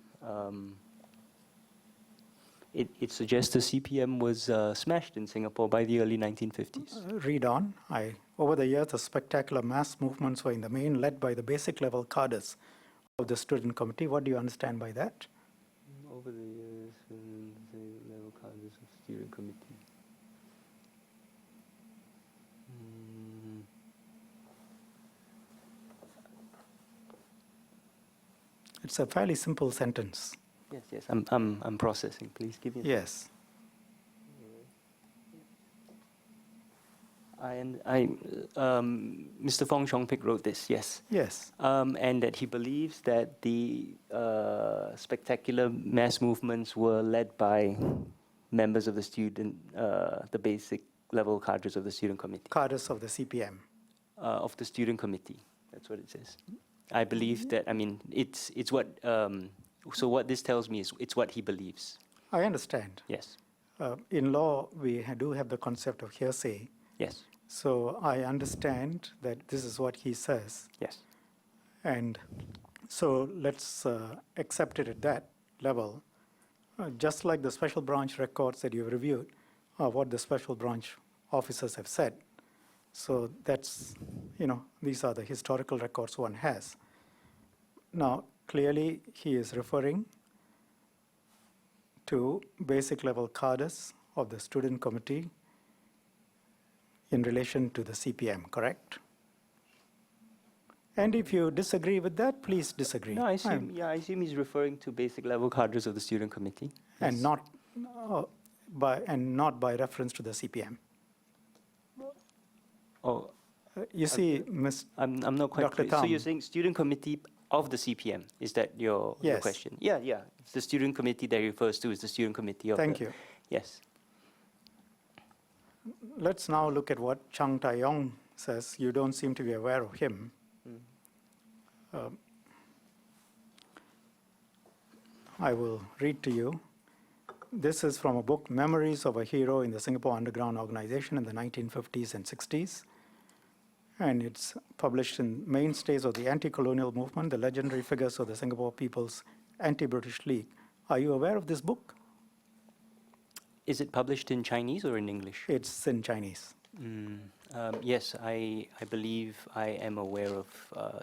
it suggests the CPM was smashed in Singapore by the early 1950s. Read on. Over the years, the spectacular mass movements were in the main led by the basic-level cadres of the student committee. What do you understand by that? Over the years, the level cadres of steering committee. It's a fairly simple sentence. Yes, I'm processing. Please give me. Yes. Mr. Fong Chung Pik wrote this, yes. Yes. And that he believes that the spectacular mass movements were led by members of the basic level cadres of the student committee. Cadres of the CPM. Of the student committee, that's what it says. I believe that, it's what, so what this tells me is it's what he believes. I understand. Yes. in law, we do have the concept of hearsay. Yes. So I understand that this is what he says. Yes. And so let's accept it at that level. Just like the special branch records that you've reviewed are what the special branch officers have said. So that's, these are the historical records one has. Now, clearly, he is referring to basic level cadres of the student committee in relation to the CPM, correct? And if you disagree with that, please disagree. No, I assume he's referring to basic level cadres of the student committee. And Yes. not by reference to the CPM. Oh, You see, I'm not quite Dr. clear. So you're Thum. saying student committee of the CPM? Is that your Yes. question? Yeah. It's the student committee that he refers to is the student committee of Thank you. Yes. Let's now look at what Chang Tae-yong says. You don't seem to be aware of him. I will read to you. This is from a book, Memories of a Hero in the Singapore Underground Organization in the 1950s and 60s. And it's published in Mainstays of the Anti-Colonial Movement, the Legendary Figures of the Singapore People's Anti-British League. Are you aware of this book? Is it published in Chinese or in English? It's in Chinese. Yes, I believe I am aware of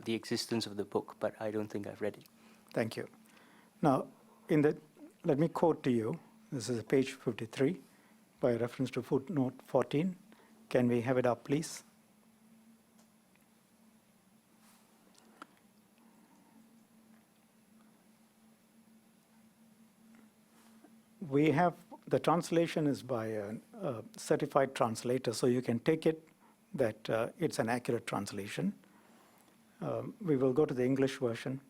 the existence of the book, but I don't think I've read it. Thank you. Now, let me quote to you. This is page 53 by reference to footnote 14. Can we have it up, please? We have, the translation is by a certified translator, so you can take it that it's an accurate translation. We will go to the English version.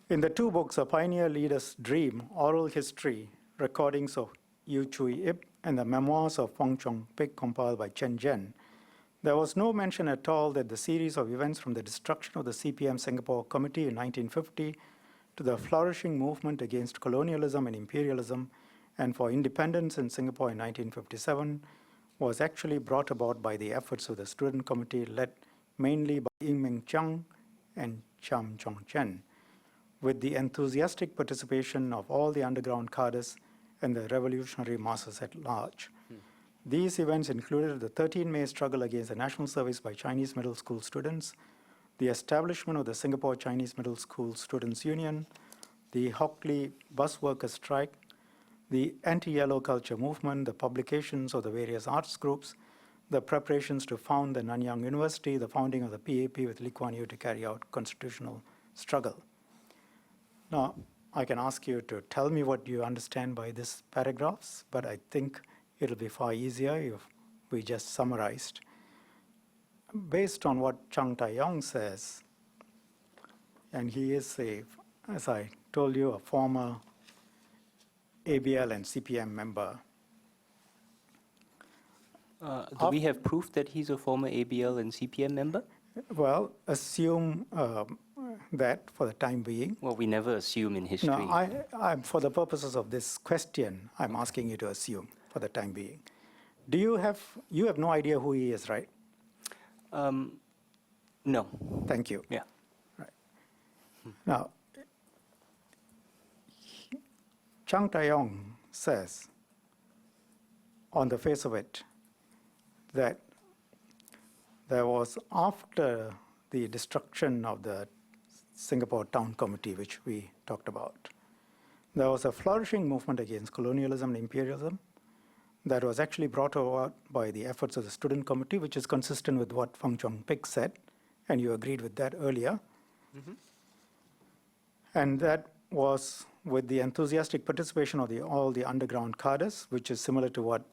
In the two books, A Pioneer Leader's Dream, Oral History, Recordings of Yu Chui Ip, and the Memoirs of Fong Chong Pik, compiled by Chen Zhen, there was no mention at all that the series of events from the destruction of the CPM Singapore Committee in 1950 to the flourishing movement against colonialism and imperialism and for independence in Singapore in 1957 was actually brought about by the efforts of the student committee led mainly by Ying Ming Chiang and Cham Chong Chen, with the enthusiastic participation of all the underground cadres and the revolutionary masses at large. These events included the 13 May struggle against the national service by Chinese middle school students, the establishment of the Singapore Chinese Middle School Students' Union, the Hockley bus workers' strike, the anti-yellow culture movement, the publications of the various arts groups, the preparations to found the Nanyang University, the founding of the PAP with Lee Kuan Yew to carry out constitutional struggle. Now, I can ask you to tell me what you understand by these paragraphs, but I think it'll be far easier if we just summarized. Based on what Chang Tae-yong says, and he is, as I told you, a former ABL and CPM member. Do we have proof that he's a former ABL and CPM member? Well, assume that for the time being. Well, we never assume in history. No, I'm, for the purposes of this question, I'm asking you to assume for the time being. You have no idea who he is, right? No. Thank you. Yeah. Right. Now, Chang Tae-yong says, on the face of it, that there was, after the destruction of the Singapore Town Committee, which we talked about, there was a flourishing movement against colonialism and imperialism that was actually brought about by the efforts of the student committee, which is consistent with what Fong Chong Pik said, and you agreed with that earlier. Mm-hmm. And that was with the enthusiastic participation of all the underground cadres, which is similar to what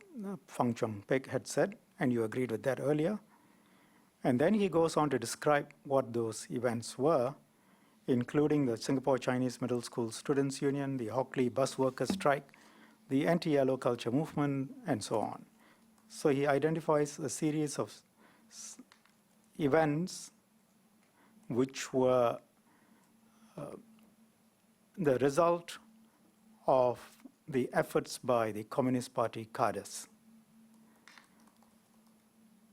Fong Chong Pik had said, and you agreed with that earlier. And then he goes on to describe what those events were, including the Singapore Chinese Middle School Students' Union, the Hockley bus workers' strike, the anti-yellow culture movement, and so on. So he identifies a series of events which were the result of the efforts by the Communist Party cadres.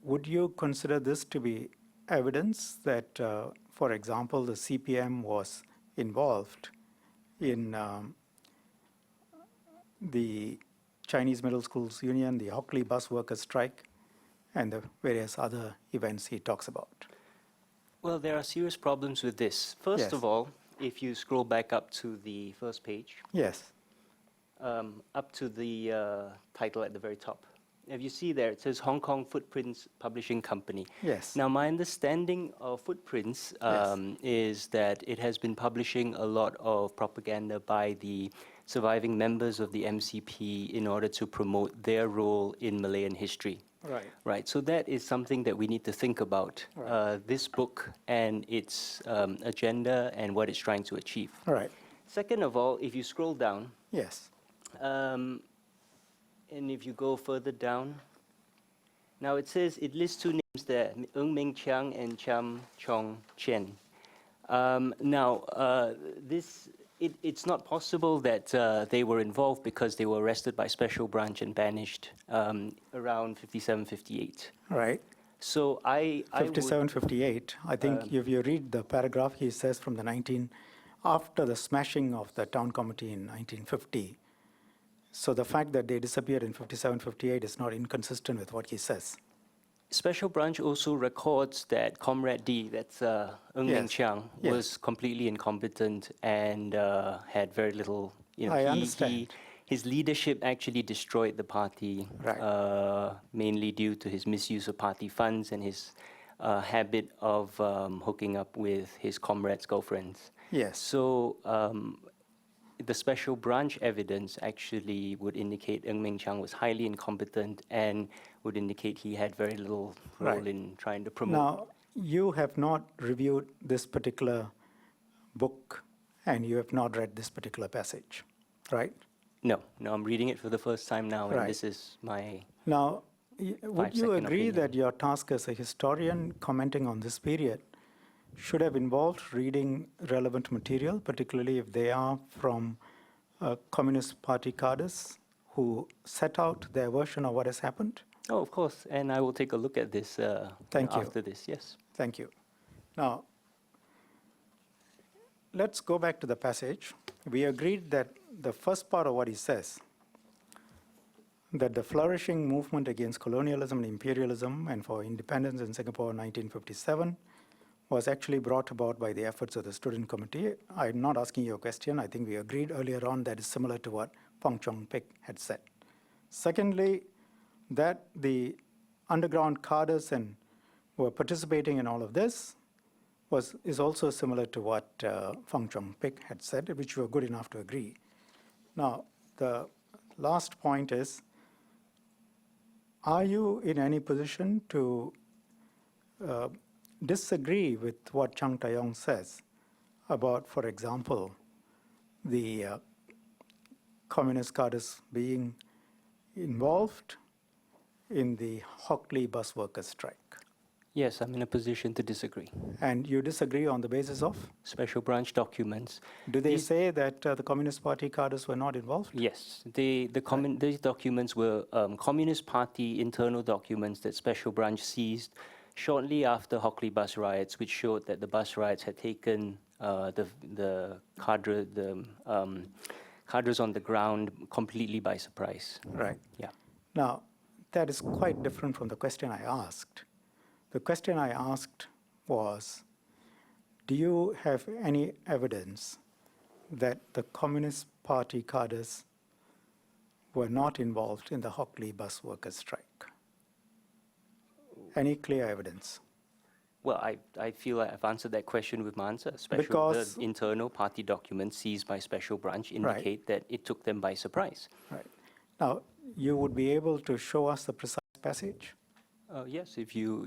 Would you consider this to be evidence that, for example, the CPM was involved in the Chinese Middle Schools Union, the Hockley bus workers strike, and the various other events he talks about? Well, there are serious problems with this. First Yes. of all, if you scroll back up to the first page, Yes. up to the title at the very top. If you see there, it says Hong Kong Footprints Publishing Company. Yes. Now, my understanding of Footprints is that it has been publishing a lot of propaganda by the surviving members of the MCP in order to promote their role in Malayan history. Right. Right, so that is something that we need to think about. Right. This book and its agenda and what it's trying to achieve. Right. Second of all, if you scroll down, Yes. and if you go further down, now it says, it lists two names there, Ng Ming Chiang and Cham Chong Chen. It's not possible that they were involved because they were arrested by special branch and banished around 57, 58. Right. So I would, 57, 58. I think if you read the paragraph, he says from after the smashing of the town committee in 1950. So the fact that they disappeared in 57, 58 is not inconsistent with what he says. Special Branch also records that Comrade D, that's Ng Ming Yes. Chiang, Yes. was completely incompetent and had very little, I understand. His leadership actually destroyed the party, Right. mainly due to his misuse of party funds and his habit of hooking up with his comrades' girlfriends. Yes. So the Special Branch evidence actually would indicate Ng Ming Chiang was highly incompetent and would indicate he had very little role Right. in trying to promote. Now, you have not reviewed this particular book and you have not read this particular passage, right? No, I'm reading it for the first time now, and Right. this is my... Now, would you 5-second agree opinion. that your task as a historian commenting on this period should have involved reading relevant material, particularly if they are from Communist Party cadres who set out their version of what has happened? Oh, of course, and I will take a look at this Thank you. after this, yes. Thank you. Now, let's go back to the passage. We agreed that the first part of what he says, that the flourishing movement against colonialism and imperialism and for independence in Singapore in 1957 was actually brought about by the efforts of the student committee. I'm not asking you a question. I think we agreed earlier on that is similar to what Fong Chong Pik had said. Secondly, that the underground cadres and were participating in all of this is also similar to what Fong Chong Pik had said, which you were good enough to agree. Now, the last point is, are you in any position to disagree with what Chang Taeyong says about, for example, the communist cadres being involved in the Hockley bus workers' strike? Yes, I'm in a position to disagree. And you disagree on the basis of? Special Branch documents. Do they These- say that the Communist Party cadres were not involved? Yes, these documents were Communist Party internal documents that Special Branch seized shortly after Hockley bus riots, which showed that the bus riots had taken the cadres on the ground completely by surprise. Right. Yeah. Now, that is quite different from the question I asked. The question I asked was, do you have any evidence that the Communist Party cadres were not involved in the Hockley bus workers' strike? Any clear evidence? Well, I feel like I've answered that question with my answer. Because- the internal party documents seized by Special Branch indicate that it took them by surprise. Right. Now, you would be able to show us the precise passage? Yes, if you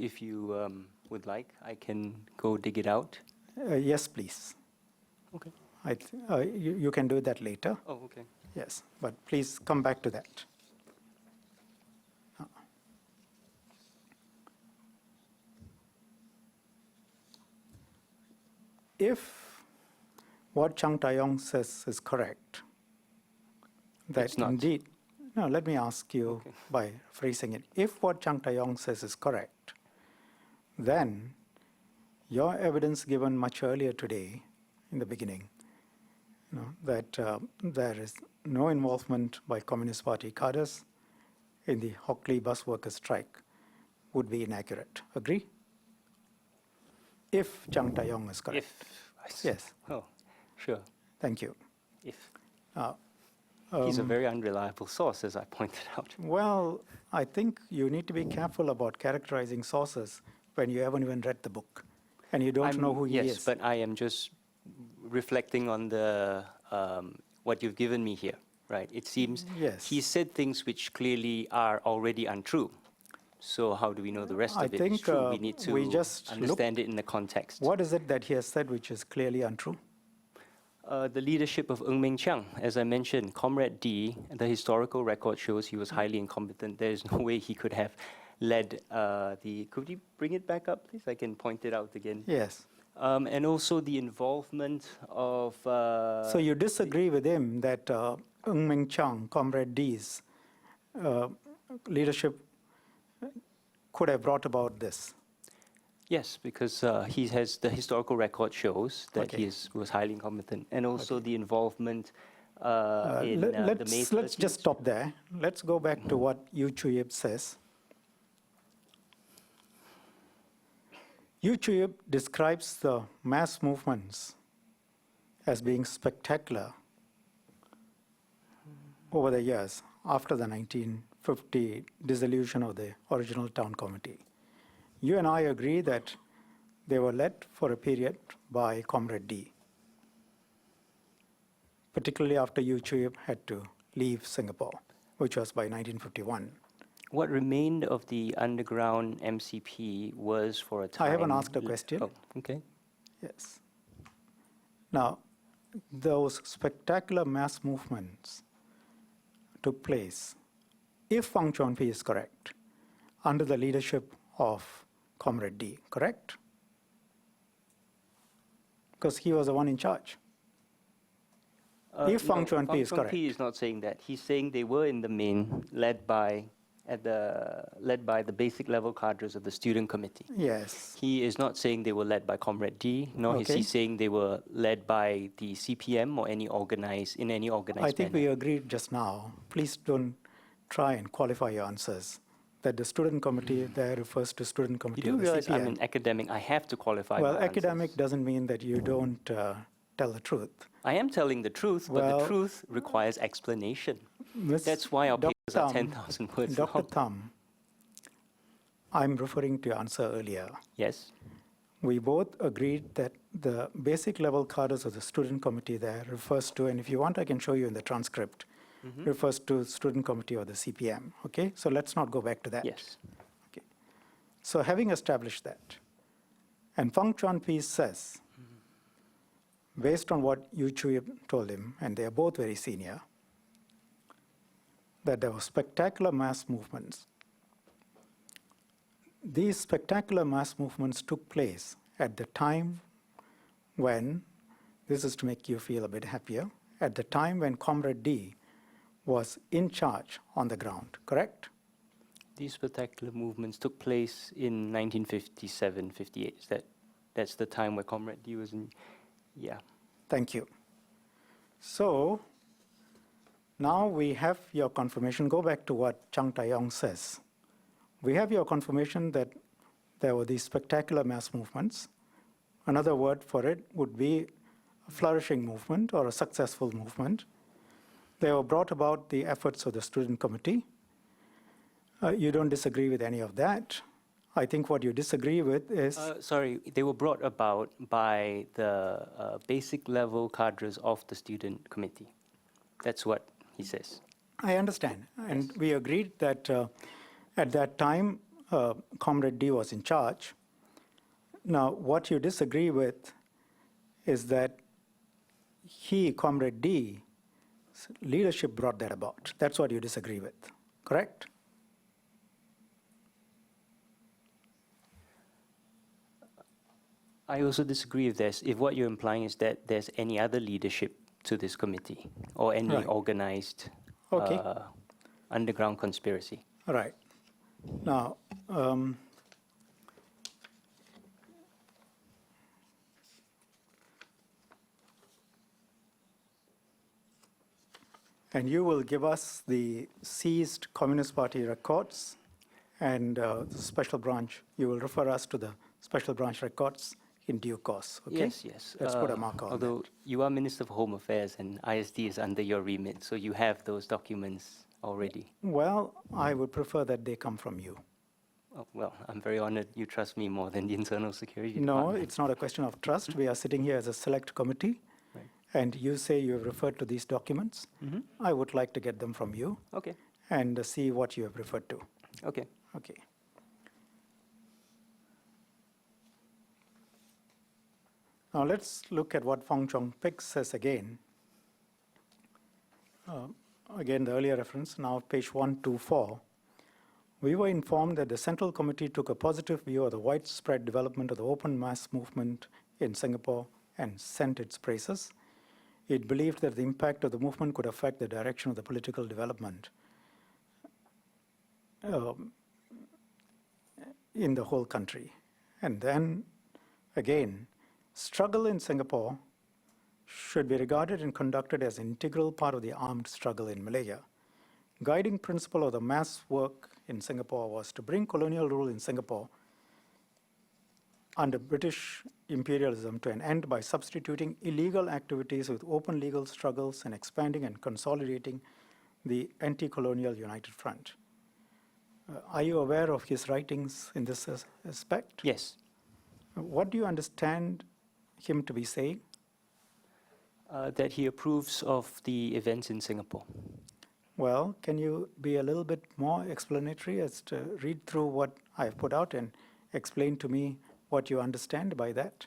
would like, I can go dig it out. Yes, please. Okay. You can do that later. Oh, okay. Yes, but please come back to that. If what Chang Taeyong says is correct, that It's not. indeed, no, let me ask you Okay. by phrasing it. If what Chang Tae-yong says is correct, then your evidence given much earlier today, in the beginning, that there is no involvement by Communist Party cadres in the Hockley bus workers' strike would be inaccurate. Agree? If Chang Tae-yong is correct. Yes, Oh, sure. thank you. If. Uh, He's a um, very unreliable source, as I pointed out. Well, I think you need to be careful about characterizing sources when you haven't even read the book and you don't know who he yes, is. but I am just reflecting on the what you've given me here, right? It seems Yes. he said things which clearly are already untrue. So how do we know the rest I of it is think, true? We need to we just understand it in the context. What is it that he has said which is clearly untrue? The leadership of Thum Ping Tjin, as I mentioned, Comrade D, the historical record shows he was highly incompetent. There is no way he could have led could you bring it back up, please? I can point it out again. Yes. And also the involvement of... So you disagree with him that Ming Chang, Comrade D's leadership could have brought about this? Yes, because he has the historical record shows that Okay. was highly incompetent, and also the involvement in Let's, the May let's 13th. just stop there. Let's go back to what Yu Chuyip says. Yu Chuyip describes the mass movements as being spectacular over the years after the 1950 dissolution of the original town committee. You and I agree that they were led for a period by Comrade D, particularly after Yu Chuyip had to leave Singapore, which was by 1951. What remained of the underground MCP was for a time... I haven't asked a question. Oh, okay. Yes. Now, those spectacular mass movements took place, if Fang Chuanpi is correct, under the leadership of Comrade D, correct? Because he was the one in charge. If Fang Chuanpi is correct. Fang Chuanpi is not saying that. He's saying they were in the main led by the basic level cadres of the student committee. Yes. He is not saying they were led by Comrade D, nor is Okay. he saying they were led by the CPM or any organized I think manner. we agreed just now. Please don't try and qualify your answers. That the student committee there refers to student You committee do of the realize I'm CPM. an academic. I have to qualify Well, my academic answers. doesn't mean that you don't tell the truth. I am telling the truth, but Well- the truth requires explanation. Miss That's why our Dr. papers are Thum, 10,000 words Dr. long. Thum, I'm referring to your answer earlier. Yes. We both agreed that the basic level cadres of the student committee there refers to, and if you want, I can show you in the transcript, refers to student committee of the CPM. Okay, so let's not go back to that. Yes. Okay. So having established that, and Fang Chuanpi says, based on what Yu Chui told him, and they are both very senior, that there were spectacular mass movements. These spectacular mass movements took place at the time when, this is to make you feel a bit happier, at the time when Comrade D was in charge on the ground, correct? These spectacular movements took place in 1957, 58. That's the time where Comrade D was in, yeah. Thank you. So now we have your confirmation. Go back to what Chang Tae-yong says. We have your confirmation that there were these spectacular mass movements. Another word for it would be a flourishing movement or a successful movement. They were brought about the efforts of the student committee. You don't disagree with any of that. I think what you disagree with is... Sorry, they were brought about by the basic level cadres of the student committee. That's what he says. I understand. And we agreed that at that time, Comrade D was in charge. Now, what you disagree with is that he, Comrade D, leadership brought that about. That's what you disagree with, correct? I also disagree with this. If what you're implying is that there's any other leadership to this committee or any Right. organized Okay. underground conspiracy. All right. Now, and you will give us the seized Communist Party records and the special branch. You will refer us to the special branch records in due course. Okay? Yes, yes. Let's put a mark on although you are Minister for Home Affairs and ISD is under your remit, so you have those documents already. that. Well, I would prefer that they come from you. Oh, well, I'm very honored you trust me more than the Internal Security No, Department. it's not a question of trust. We are sitting here as a select committee, Right. and you say you have referred to these documents. Mhm. I would like to get them from you Okay, and see what you have referred to. okay. Okay. Now let's look at what Fong Chong Pik says again. Again, the earlier reference, now page 124. We were informed that the Central Committee took a positive view of the widespread development of the open mass movement in Singapore and sent its praises. It believed that the impact of the movement could affect the direction of the political development in the whole country. And then again, struggle in Singapore should be regarded and conducted as an integral part of the armed struggle in Malaya. Guiding principle of the mass work in Singapore was to bring colonial rule in Singapore under British imperialism to an end by substituting illegal activities with open legal struggles and expanding and consolidating the anti-colonial United Front. Are you aware of his writings in this aspect? Yes. What do you understand him to be saying? That he approves of the events in Singapore. Well, can you be a little bit more explanatory as to read through what I've put out and explain to me what you understand by that?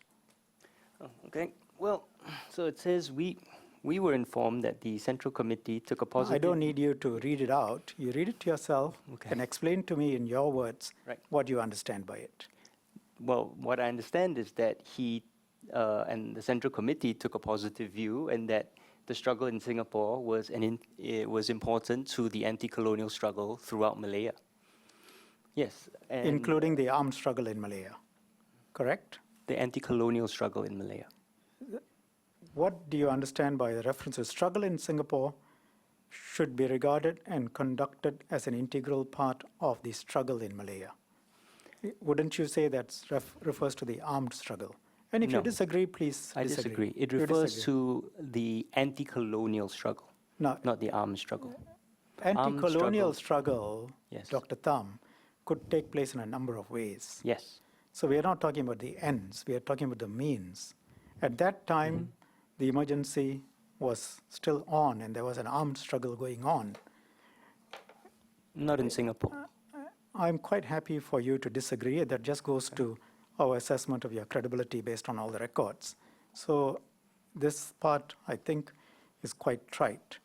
Oh, okay. Well, so it says we were informed that the Central Committee took a positive... I don't need you to read it out. You read it to yourself Okay. and explain to me in your words Right. what you understand by it. Well, what I understand is that he and the Central Committee took a positive view and that the struggle in Singapore was important to the anti-colonial struggle throughout Malaya. Yes. And Including the armed struggle in Malaya, correct? the anti-colonial struggle in Malaya. What do you understand by the reference to struggle in Singapore should be regarded and conducted as an integral part of the struggle in Malaya? Wouldn't you say that refers to the armed struggle? And if you No. disagree, please I disagree. It You refers disagree. to the anti-colonial struggle, No, not the armed struggle. anti-colonial struggle, Yes. Dr. Thum, could take place in a number of ways. Yes. So we are not talking about the ends, we are talking about the means. At that time, the emergency was still on and there was an armed struggle going on. Not in Singapore. I'm quite happy for you to disagree. That just goes to our assessment of your credibility based on all the records. So this part, I think, is quite trite.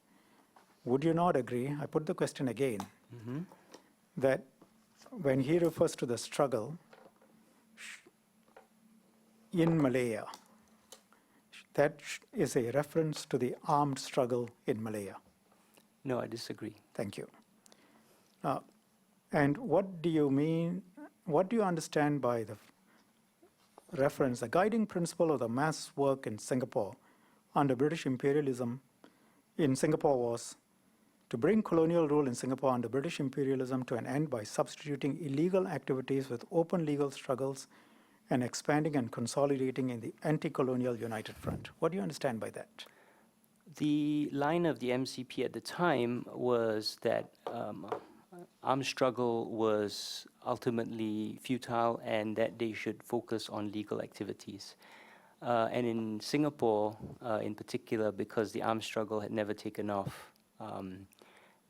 Would you not agree? I put the question again, that when he refers to the struggle in Malaya, that is a reference to the armed struggle in Malaya. No, I disagree. Thank you. And what do you mean, what do you understand by the reference, the guiding principle of the mass work in Singapore under British imperialism in Singapore was to bring colonial rule in Singapore under British imperialism to an end by substituting illegal activities with open legal struggles and expanding and consolidating in the anti-colonial United Front? What do you understand by that? The line of the MCP at the time was that armed struggle was ultimately futile and that they should focus on legal activities. And in Singapore, in particular, because the armed struggle had never taken off,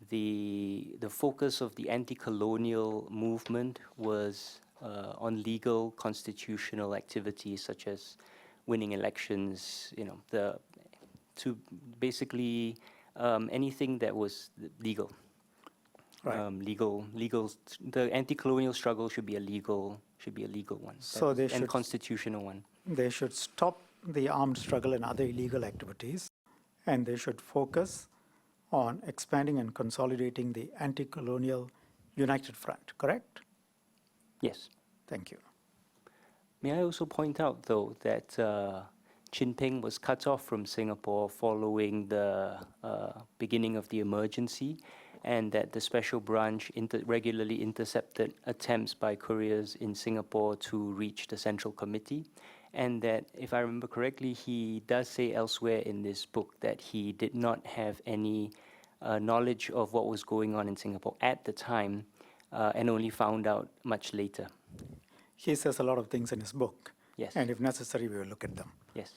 the focus of the anti-colonial movement was on legal constitutional activities such as winning elections, to basically anything that was legal. Right. The anti-colonial struggle should be a legal one. So they and should- constitutional one. They should stop the armed struggle and other illegal activities, and they should focus on expanding and consolidating the anti-colonial United Front, correct? Yes. Thank you. May I also point out, though, that Chin Peng was cut off from Singapore following the beginning of the emergency, and that the special branch regularly intercepted attempts by couriers in Singapore to reach the Central Committee, and that, if I remember correctly, he does say elsewhere in this book that he did not have any knowledge of what was going on in Singapore at the time, and only found out much later. He says a lot of things in his book. Yes. And if necessary, we will look at them. Yes.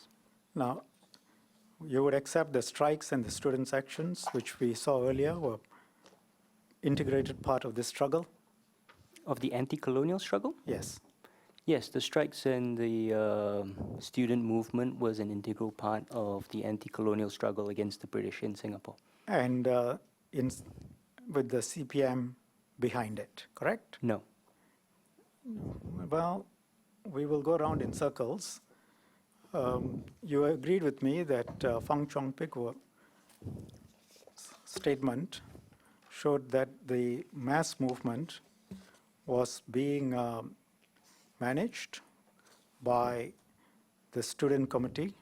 Now, you would accept the strikes and the students' actions, which we saw earlier, were integrated part of this struggle? Of the anti-colonial struggle? Yes. Yes, the strikes and the student movement was an integral part of the anti-colonial struggle against the British in Singapore. And with the CPM behind it, correct? No. Well, we will go around in circles. You agreed with me that Fang Chongpik statement showed that the mass movement was being managed by the student committee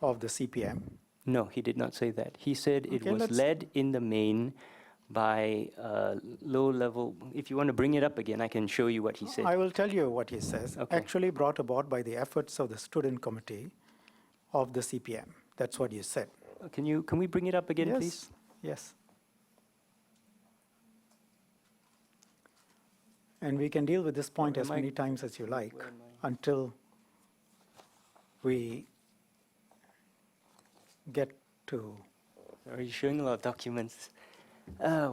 of the CPM. No, he did not say that. He said it Okay, was let's- led in the main by low-level. If you want to bring it up again, I can show you what he said. I will tell you what he says. Okay. Actually brought about by the efforts of the student committee of the CPM. That's what you said. Can we bring it up again, Yes. please? Yes. And we can deal with this point Where as am I- many times as you like where am I? until we get to, Are you showing a lot of documents?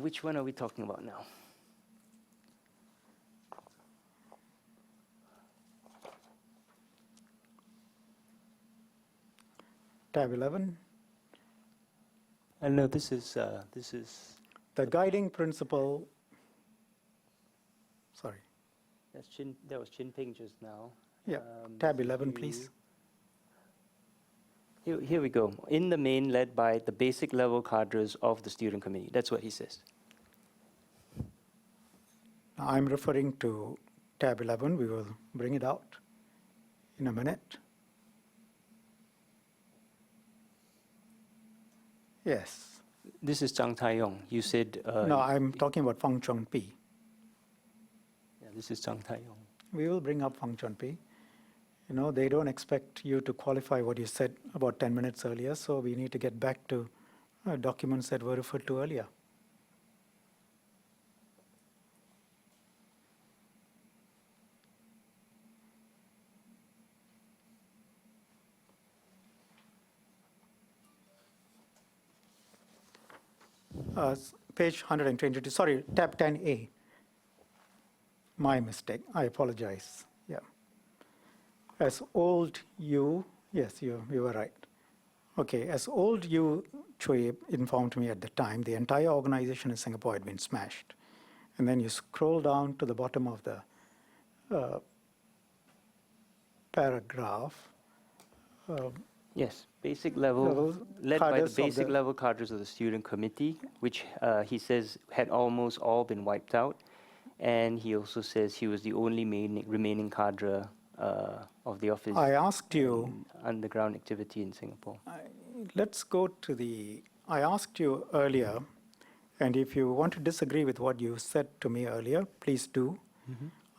Which one are we talking about now? tab 11. No, this is The guiding principle, sorry, that was Chin Ping just now. yeah, This tab is 11, you. please. Here we go. In the main, led by the basic level cadres of the student committee. That's what he says. Now, I'm referring to tab 11. We will bring it out in a minute. Yes. This is Zhang Taiyong. You said. No, I'm talking about Fang Chongpi. Yeah, this is Zhang Taiyong. We will bring up Fang Chongpi. You know, they don't expect you to qualify what you said about 10 minutes earlier, so we need to get back to documents that were referred to earlier. Page 122, sorry, tab 10A. My mistake, I apologize. Yeah. As old you, yes, you were right. Okay, as old you, Chui informed me at the time, the entire organization in Singapore had been smashed. And then you scroll down to the bottom of the paragraph. Yes, basic level, Level led by the cadres of basic the- level cadres of the student committee, which he says had almost all been wiped out. And he also says he was the only remaining cadre of the office I asked you, in underground activity in Singapore. let's go to the, I asked you earlier, and if you want to disagree with what you said to me earlier, please do.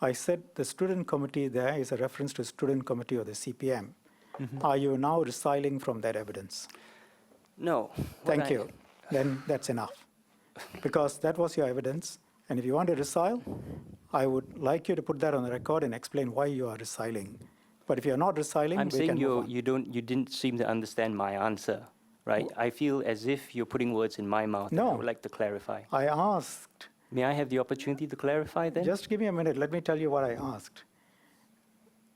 I said the student committee there is a reference to student committee of the CPM. Are you now reciling from that evidence? No. Thank you. Then that's enough. Because that was your evidence. And if you want to recile, I would like you to put that on the record and explain why you are reciling. But if you're not reciling, I'm we saying can move on. you didn't seem to understand my answer, right? I feel as if you're putting words in my mouth. And I No. would like to clarify. I asked, May I have the opportunity to clarify then? just give me a minute, let me tell you what I asked.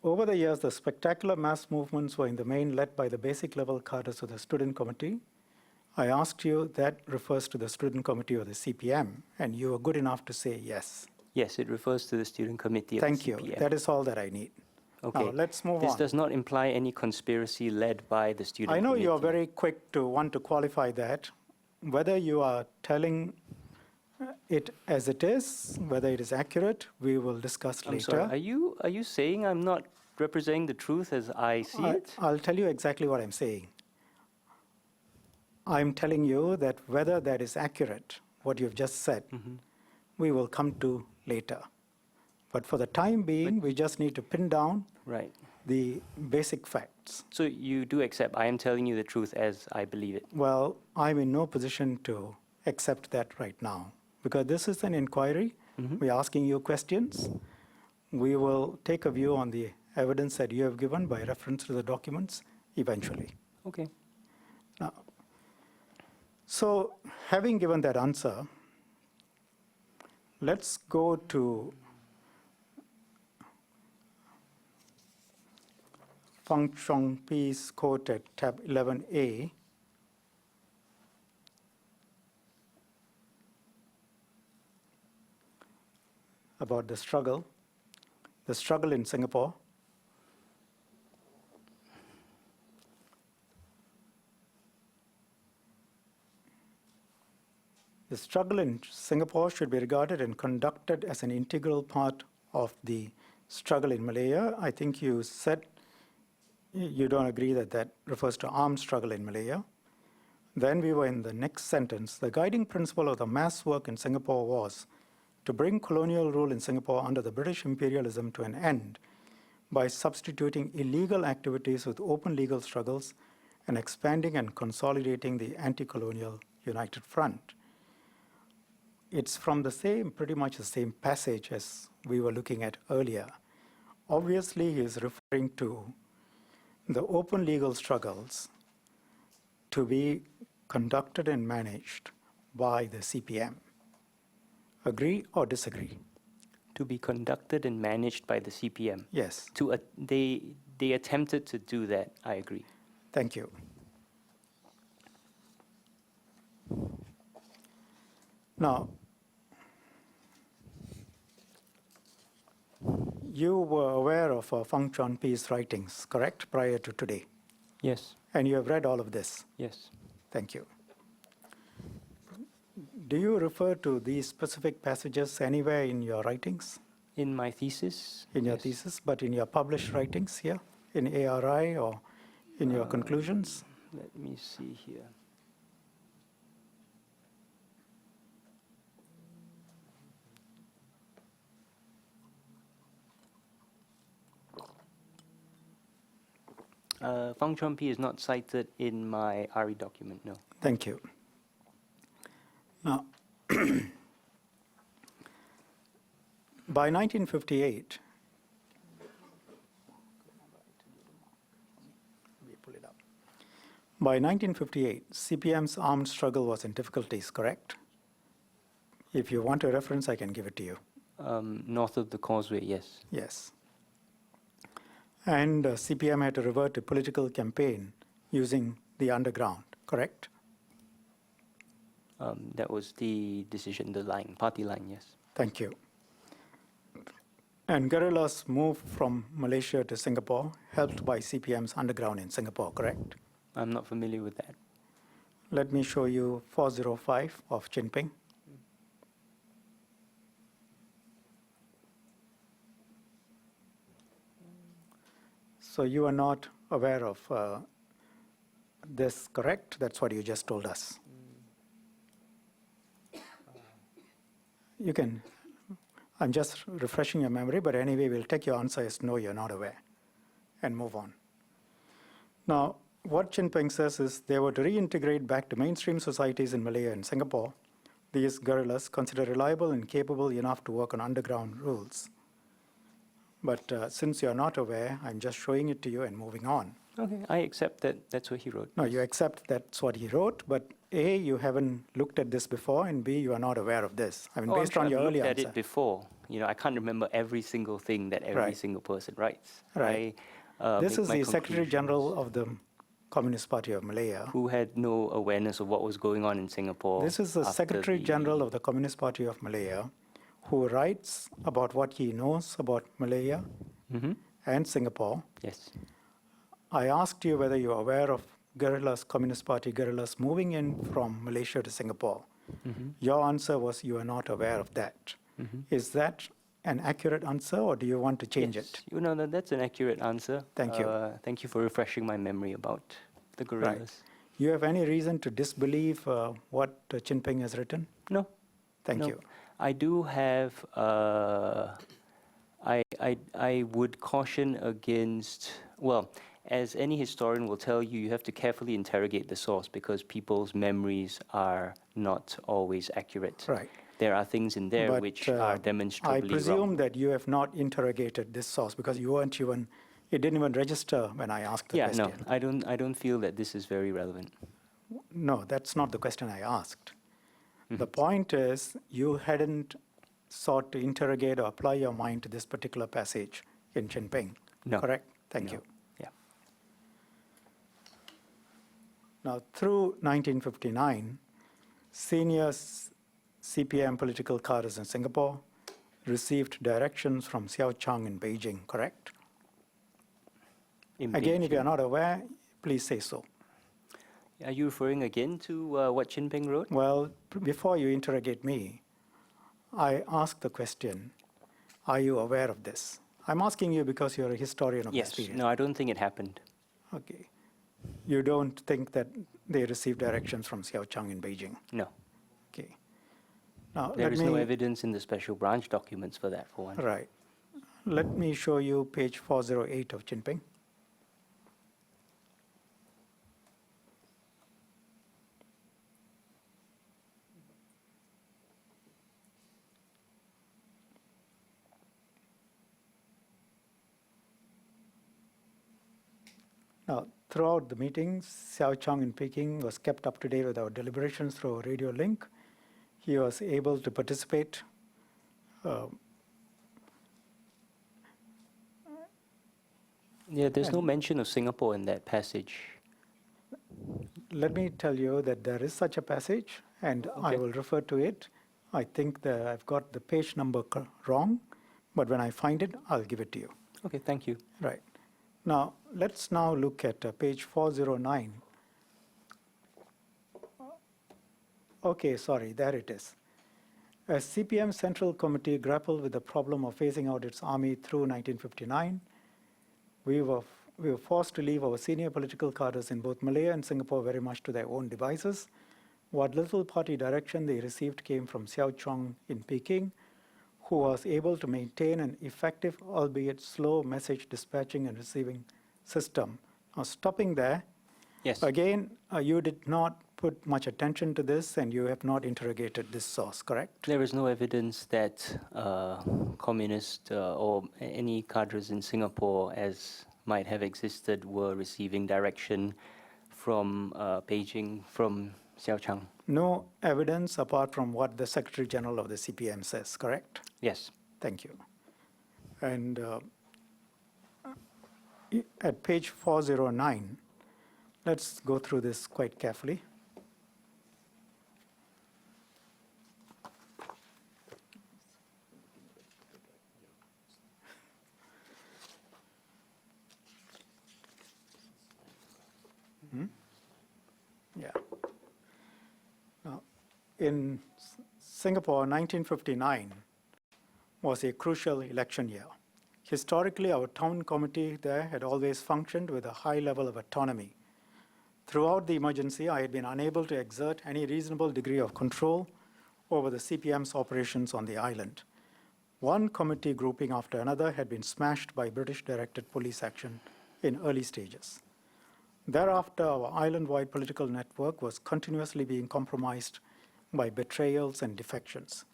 Over the years, the spectacular mass movements were in the main led by the basic level cadres of the student committee. I asked you, that refers to the student committee of the CPM, and you were good enough to say yes. Yes, it refers to the student committee of Thank the you. CPM. That is all that I need. Okay. Now, let's move This on. does not imply any conspiracy led by the student I know committee. you're very quick to want to qualify that, whether you are telling it as it is, whether it is accurate, we will discuss I'm later. sorry, are you saying I'm not representing the truth as I see it? I'll tell you exactly what I'm saying. I'm telling you that whether that is accurate, what you've just said, we will come to later. But for the time being, we just need to pin down Right. the basic facts. So you do accept I am telling you the truth as I believe it? Well, I'm in no position to accept that right now because this is an inquiry. We're asking you questions. We will take a view on the evidence that you have given by reference to the documents eventually. Okay. Now, so having given that answer, let's go to Thum Ping Tjin's quote at tab 11A. About the struggle in Singapore. The struggle in Singapore should be regarded and conducted as an integral part of the struggle in Malaya. I think you said you don't agree that that refers to armed struggle in Malaya. Then we were in the next sentence. The guiding principle of the mass work in Singapore was to bring colonial rule in Singapore under the British imperialism to an end by substituting illegal activities with open legal struggles and expanding and consolidating the anti-colonial United Front. It's from the same, pretty much the same passage as we were looking at earlier. Obviously, he is referring to the open legal struggles to be conducted and managed by the CPM. Agree or disagree? To be conducted and managed by the CPM. Yes. They attempted to do that, I agree. Thank you. Now, you were aware of Thum Ping Tjin's writings, correct, prior to today? Yes, And you have read all of this? yes. Thank you. Do you refer to these specific passages anywhere in your writings, In my thesis? in your yes. thesis, but in your published writings here, in ARI or in your conclusions? Let me see here. Thum Ping Tjin is not cited in my RE document, no. Thank you. Now, by 1958, by 1958, CPM's armed struggle was in difficulties, correct? If you want a reference, I can give it to you. North of the causeway, yes. Yes. And CPM had to revert to political campaign using the underground, correct? That was the decision, the line, party line, yes. Thank you. And guerrillas moved from Malaysia to Singapore, helped by CPM's underground in Singapore, correct? I'm not familiar with that. Let me show you 405 of Jinping. So you are not aware of this, correct? That's what you just told us. You can, I'm just refreshing your memory, but anyway, we'll take your answer as no, you're not aware, and move on. Now, what Jinping says is they were to reintegrate back to mainstream societies in Malaya and Singapore. These guerrillas considered reliable and capable enough to work on underground rules. But since you're not aware, I'm just showing it to you and moving on. Okay, I accept that that's what he wrote. No, you accept that's what he wrote, but A, you haven't looked at this before, and B, you are not aware of this. I mean, Oh, I'm based sure on your I've earlier looked at answer. it before. You know, I can't remember every single thing that every Right. single person writes. Right. I, This make is my the Secretary General conclusions. of the Communist Party of Malaya. Who had no awareness of what was going on in Singapore. This is the after Secretary the- General of the Communist Party of Malaya who writes about what he knows about Malaya Mhm. and Singapore. Yes. I asked you whether you're aware of guerrillas, Communist Party guerrillas moving in from Malaysia to Singapore. Your answer was you are not aware of that. Is that an accurate answer, or do you want to change Yes, it? that's an accurate answer. Thank you. Thank you for refreshing my memory about the guerrillas. You have any reason to disbelieve what Chin Ping has written? No. Thank No. you. I do have. I would caution against. Well, as any historian will tell you, you have to carefully interrogate the source because people's memories are not always accurate. Right. There are things in there But, which are demonstrably I wrong. presume that you have not interrogated this source because you weren't even, it didn't even register when I asked the question. No, I don't feel that this is very relevant. No, that's not the question I asked. The point is you hadn't sought to interrogate or apply your mind to this particular passage in Chin Ping. No. Correct? Thank No. you. Yeah. Now, through 1959, senior CPM political cadres in Singapore received directions from Xiao Chang in Beijing, correct? In Again, if you are Beijing. not aware, please say so. Are you referring again to what Chin Ping wrote? Well, before you interrogate me, I ask the question, are you aware of this? I'm asking you because you're a historian of this Yes. period. No, I don't think it happened. Okay. You don't think that they received directions from Xiao Chang in Beijing? No. Okay. Now, There is no evidence in the special branch documents for that, for one. Right. Let me show you page 408 of Chin Ping. Now, throughout the meetings, Xiao Chang in Peking was kept up to date with our deliberations through a radio link. He was able to participate. Yeah, there's no mention of Singapore in that passage. Let me tell you that there is such a passage, and I Okay. will refer to it. I think that I've got the page number wrong, but when I find it, I'll give it to you. Okay, thank you. Right. Now, let's now look at page 409. Okay, sorry, there it is. As CPM Central Committee grappled with the problem of phasing out its army through 1959, we were forced to leave our senior political cadres in both Malaya and Singapore very much to their own devices. What little party direction they received came from Xiao Chang in Peking, who was able to maintain an effective, albeit slow, message dispatching and receiving system. Now, stopping there, Yes. again, you did not put much attention to this, and you have not interrogated this source, correct? There is no evidence that communists or any cadres in Singapore, as might have existed, were receiving direction from Beijing, from Xiao Chang. No evidence apart from what the Secretary General of the CPM says, correct? Yes. Thank you. And at page 409, let's go through this quite carefully. Yeah. Now, in Singapore, 1959 was a crucial election year. Historically, our town committee there had always functioned with a high level of autonomy. Throughout the emergency, I had been unable to exert any reasonable degree of control over the CPM's operations on the island. One committee grouping after another had been smashed by British-directed police action in early stages. Thereafter, our island-wide political network was continuously being compromised by betrayals and defections.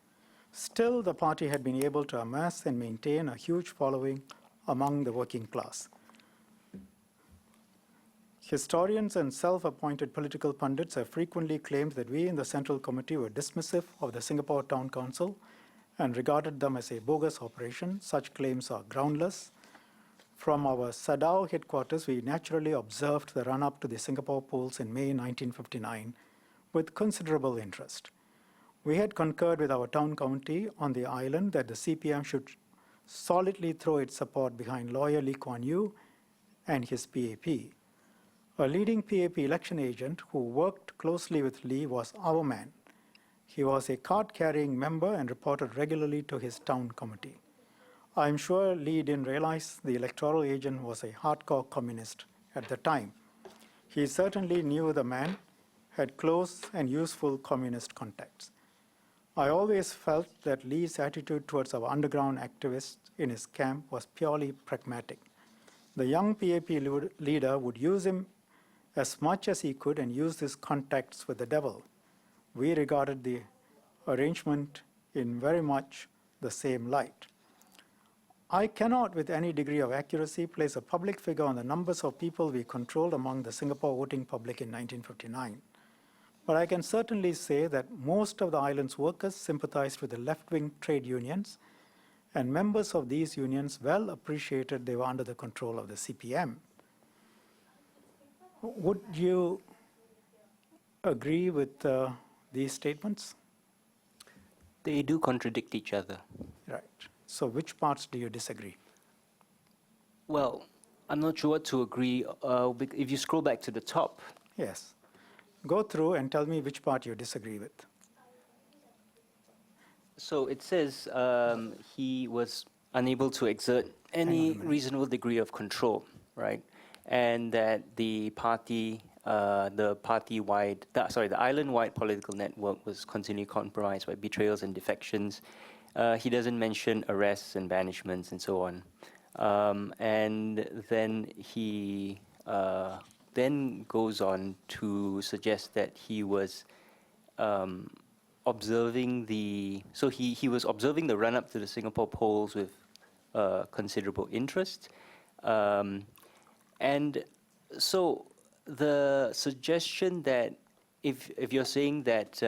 Still, the party had been able to amass and maintain a huge following among the working class. Historians and self-appointed political pundits have frequently claimed that we in the Central Committee were dismissive of the Singapore Town Council and regarded them as a bogus operation. Such claims are groundless. From our Sadao headquarters, we naturally observed the run-up to the Singapore polls in May 1959 with considerable interest. We had concurred with our town committee on the island that the CPM should solidly throw its support behind lawyer Lee Kuan Yew and his PAP. A leading PAP election agent who worked closely with Lee was our man. He was a card-carrying member and reported regularly to his town committee. I'm sure Lee didn't realize the electoral agent was a hardcore communist at the time. He certainly knew the man had close and useful communist contacts. I always felt that Lee's attitude towards our underground activists in his camp was purely pragmatic. The young PAP leader would use him as much as he could and use his contacts with the devil. We regarded the arrangement in very much the same light. I cannot, with any degree of accuracy, place a public figure on the numbers of people we controlled among the Singapore voting public in 1959. But I can certainly say that most of the island's workers sympathized with the left-wing trade unions, and members of these unions well appreciated they were under the control of the CPM. Would you agree with these statements? They do contradict each other. Right. So which parts do you disagree? Well, I'm not sure what to agree. If you scroll back to the top, Yes. Go through and tell me which part you disagree with. so it says he was unable to exert any reasonable degree of control, right? And that the island-wide political network was continually compromised by betrayals and defections. He doesn't mention arrests and banishments and so on. And then he then goes on to suggest that he was observing the run-up to the Singapore polls with considerable interest. And so the suggestion that if you're saying that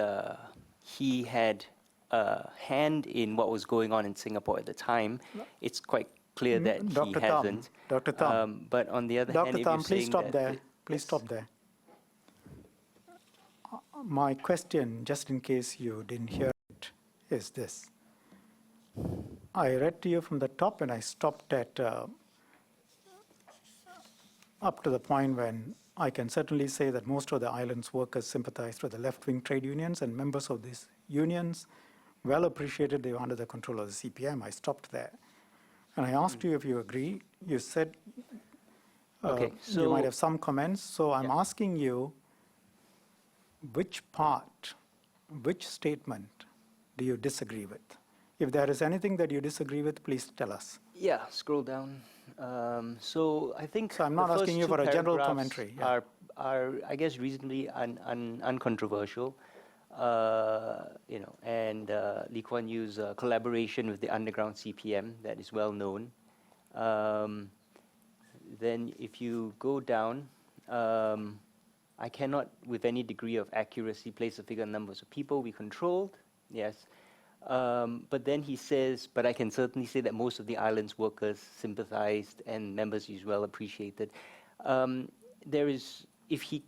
he had a hand in what was going on in Singapore at the time, it's quite clear that he hasn't. Dr. Thum, But on the other hand, Dr. if Thum, you're please saying stop that there. Please stop there. My question, just in case you didn't hear it, is this. I read to you from the top and I stopped at up to the point when I can certainly say that most of the island's workers sympathized with the left-wing trade unions, and members of these unions well appreciated they were under the control of the CPM. I stopped there. And I asked you if you agree. You said Okay, you so- might have some comments. So I'm Yeah. asking you, which part, which statement do you disagree with? If there is anything that you disagree with, please tell us. Yeah, scroll down. So I think So I'm not the first asking you two for a general paragraphs commentary, yeah. are I guess reasonably uncontroversial. And Lee Kuan Yew's collaboration with the underground CPM, that is well known. Then if you go down, I cannot with any degree of accuracy place a figure on numbers of people we controlled, yes. But then he says, but I can certainly say that most of the island's workers sympathized and members is well appreciated. There is, if he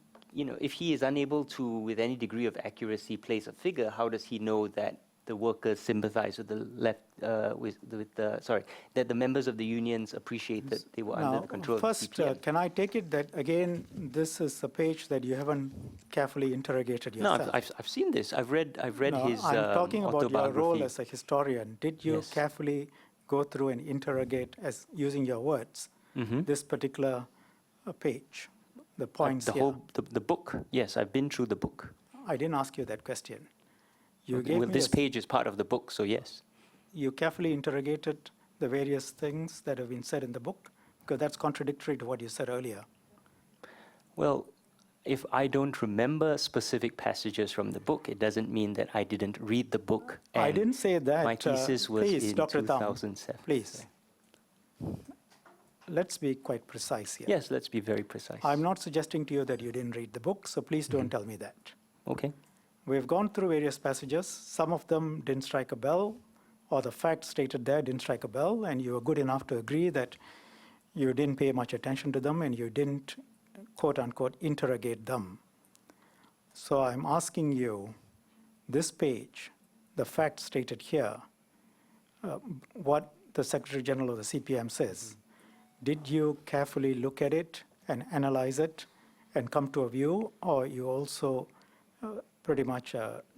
is unable to, with any degree of accuracy, place a figure, how does he know that the workers sympathize with the left, that the members of the unions appreciate that they were under the control first, of the CPM? can I take it that, again, this is a page that you haven't carefully interrogated No, yourself? I've seen this. I've read No, his I'm talking about your role autobiography. as a historian. Did you Yes. carefully go through and interrogate, as using your words, this particular page, the points the here? whole the book. Yes, I've been through the book. I didn't ask you that question. You Okay, gave well, me this page is part of the book, so yes. you carefully interrogated the various things that have been said in the book, because that's contradictory to what you said earlier. Well, if I don't remember specific passages from the book, it doesn't mean that I didn't read the book. I and didn't say that. My thesis was please, in Dr. Thum, 2007. please. Let's be quite precise here. Yes, let's be very precise. I'm not suggesting to you that you didn't read the book, so please don't tell me that. Okay. We've gone through various passages. Some of them didn't strike a bell, or the facts stated there didn't strike a bell, and you were good enough to agree that you didn't pay much attention to them and you didn't, quote unquote, interrogate them. So I'm asking you, this page, the facts stated here, what the Secretary General of the CPM says, did you carefully look at it and analyze it and come to a view, or you also pretty much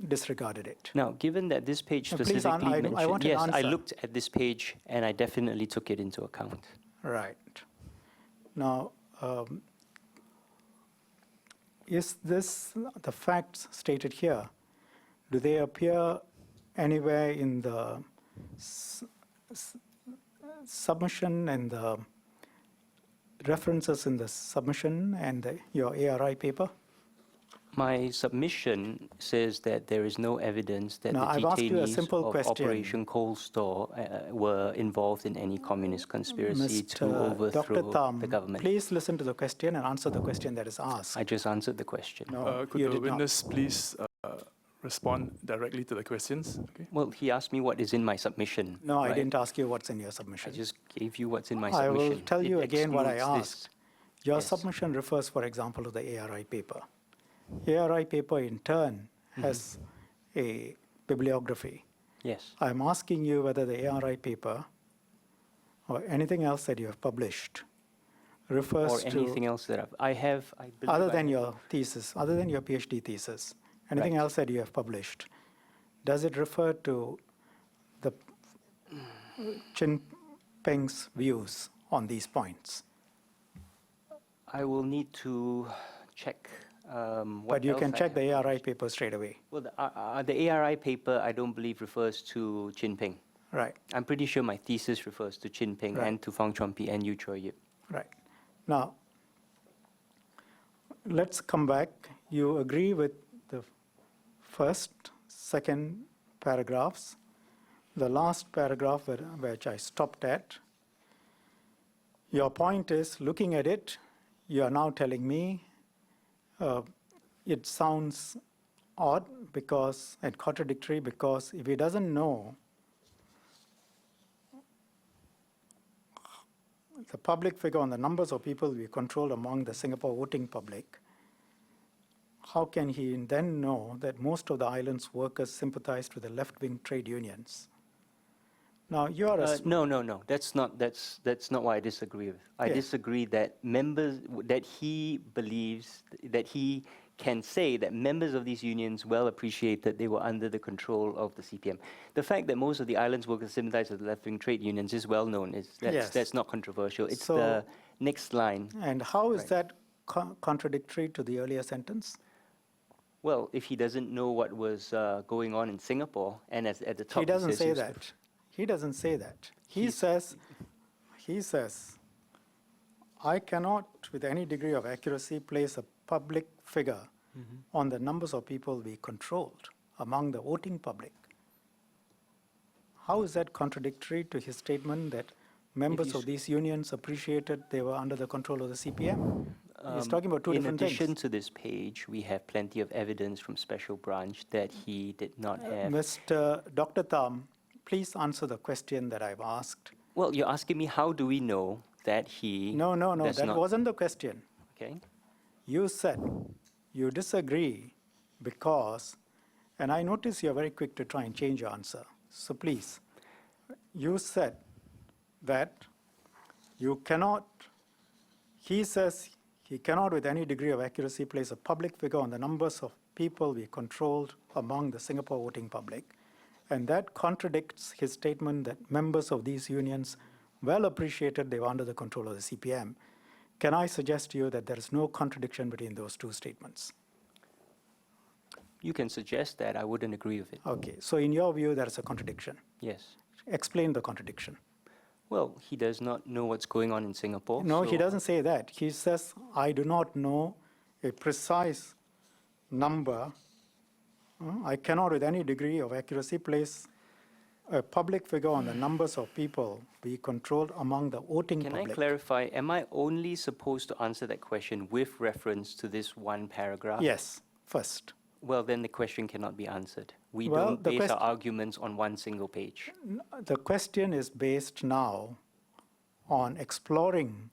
disregarded it? Now, given that this page Please, specifically I mentioned, want an yes, I answer. looked at this page and I definitely took it into account. Right. Now, is this the facts stated here? Do they appear anywhere in the submission and the references in the submission and your ARI paper? My submission says that there is no evidence that Now, the I've asked you a detainees simple of question. Operation Cold Store were involved in any communist conspiracy to overthrow Dr. Thum, the government. please listen to the question and answer the question that is asked. I just answered the question. No, Could you the did not. witness please respond directly to the questions? Okay. Well, he asked me what is in my submission. No, I right? didn't ask you what's in your I submission. just gave you what's in my I submission. will tell you It again what I excludes asked. this. Your Yes. submission refers, for example, to the ARI paper. ARI paper, in turn, has a bibliography. Yes. I'm asking you whether the ARI paper or anything else that you have published refers Or to, anything else that I believe other I than have- your thesis, other than your PhD thesis, anything Right. else that you have published, does it refer to the Chin Peng's views on these points? I will need to check. What But you else can I check have the ARI published. paper straight away. Well, the ARI paper, I don't believe refers to Chin Peng. Right, I'm pretty sure my thesis refers to Chin Peng Right. and to Fang Chuanpi and Yu Choi Yip. right. Now, let's come back. You agree with the first, second paragraphs. The last paragraph which I stopped at. Your point is, looking at it, you are now telling me it sounds odd because, and contradictory, because if he doesn't know the public figure on the numbers of people we control among the Singapore voting public, how can he then know that most of the island's workers sympathized with the left-wing trade unions? Now, you are a No. That's not what I disagree with. I Yes. disagree that that he believes, that he can say that members of these unions well appreciate that they were under the control of the CPM. The fact that most of the island's workers sympathize with the left-wing trade unions is well known. Yes. That's not controversial. It's So- the next line. And how is Right. that contradictory to the earlier sentence? Well, if he doesn't know what was going on in Singapore, and at the top He doesn't says say was- that. He doesn't say that. He He's- says, I cannot, with any degree of accuracy, place a public figure on the numbers of people we controlled among the voting public. How is that contradictory to his statement that members you of these unions appreciated they were under the control of the CPM? He's talking about two in different addition things. to this page, we have plenty of evidence from Special Branch that he did not have. Dr. Thum, please answer the question that I've asked. Well, you're asking me how do we know that he... No, does that not- wasn't the question. Okay. You said you disagree because, and I notice you're very quick to try and change your answer. So please, you said that you cannot, he says he cannot with any degree of accuracy place a public figure on the numbers of people we controlled among the Singapore voting public. And that contradicts his statement that members of these unions well appreciated they were under the control of the CPM. Can I suggest to you that there is no contradiction between those two statements? You can suggest that. I wouldn't agree with it. Okay, so in your view, there is a contradiction. Yes. Explain the contradiction. Well, he does not know what's going on in Singapore. No, he so- doesn't say that. He says, I do not know a precise number. I cannot with any degree of accuracy place a public figure on the numbers of people we controlled among the voting Can I public. clarify, am I only supposed to answer that question with reference to this one paragraph? Yes, first. Well, then the question cannot be answered. We Well, don't the base our quest- arguments on one single page. The question is based now on exploring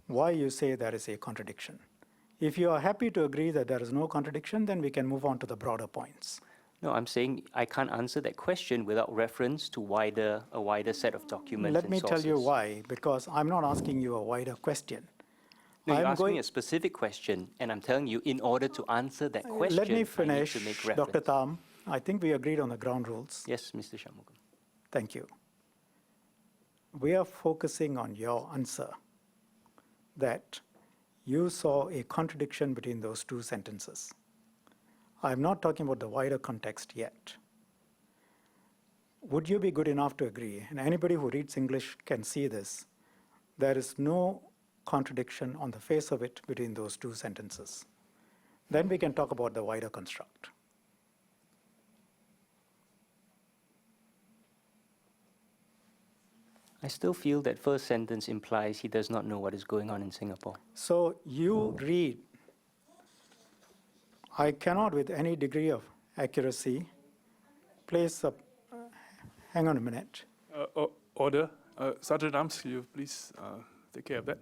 why you say there is a contradiction. If you are happy to agree that there is no contradiction, then we can move on to the broader points. No, I'm saying I can't answer that question without reference to a wider set of documents Let and me sources. tell you why, because I'm not asking you a wider question. No, you're I'm asking going- me a specific question, and I'm telling you, in order to answer that question, Let me I need finish, to make Dr. reference. Thum. I think we agreed on the ground rules. Yes, Mr. Shanmugam. Thank you. We are focusing on your answer that you saw a contradiction between those two sentences. I'm not talking about the wider context yet. Would you be good enough to agree, and anybody who reads English can see this, there is no contradiction on the face of it between those two sentences? Then we can talk about the wider construct. I still feel that first sentence implies he does not know what is going on in Singapore. So you read, I cannot with any degree of accuracy place a, hang on a minute. Order. Sergeant Arms, could you please take care of that?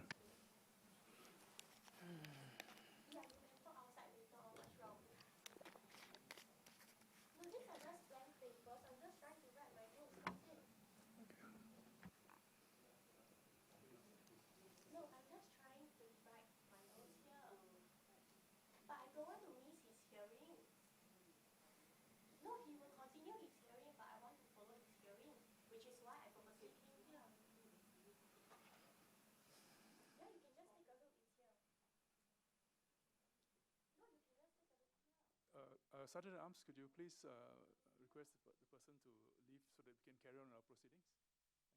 Sergeant Arms, could you please request the person to leave so that we can carry on our proceedings? Thank you.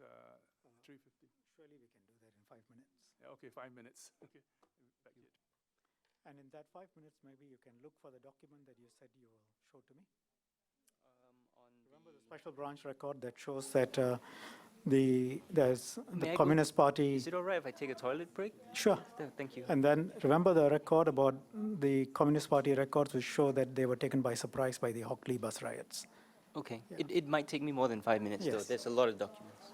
At 3:50. Surely we can do that in 5 minutes. Yeah, okay, 5 minutes. Okay, back here. And in that 5 minutes, maybe you can look for the document that you said you will show to me. Remember the special branch record that shows that there's May the I go- Communist Party. Is it all right if I take a toilet break? Sure. Thank you. And then remember the record about the Communist Party records, which show that they were taken by surprise by the Hockley bus riots. Okay. It might take me more than 5 minutes, though. Yes. There's a lot of documents.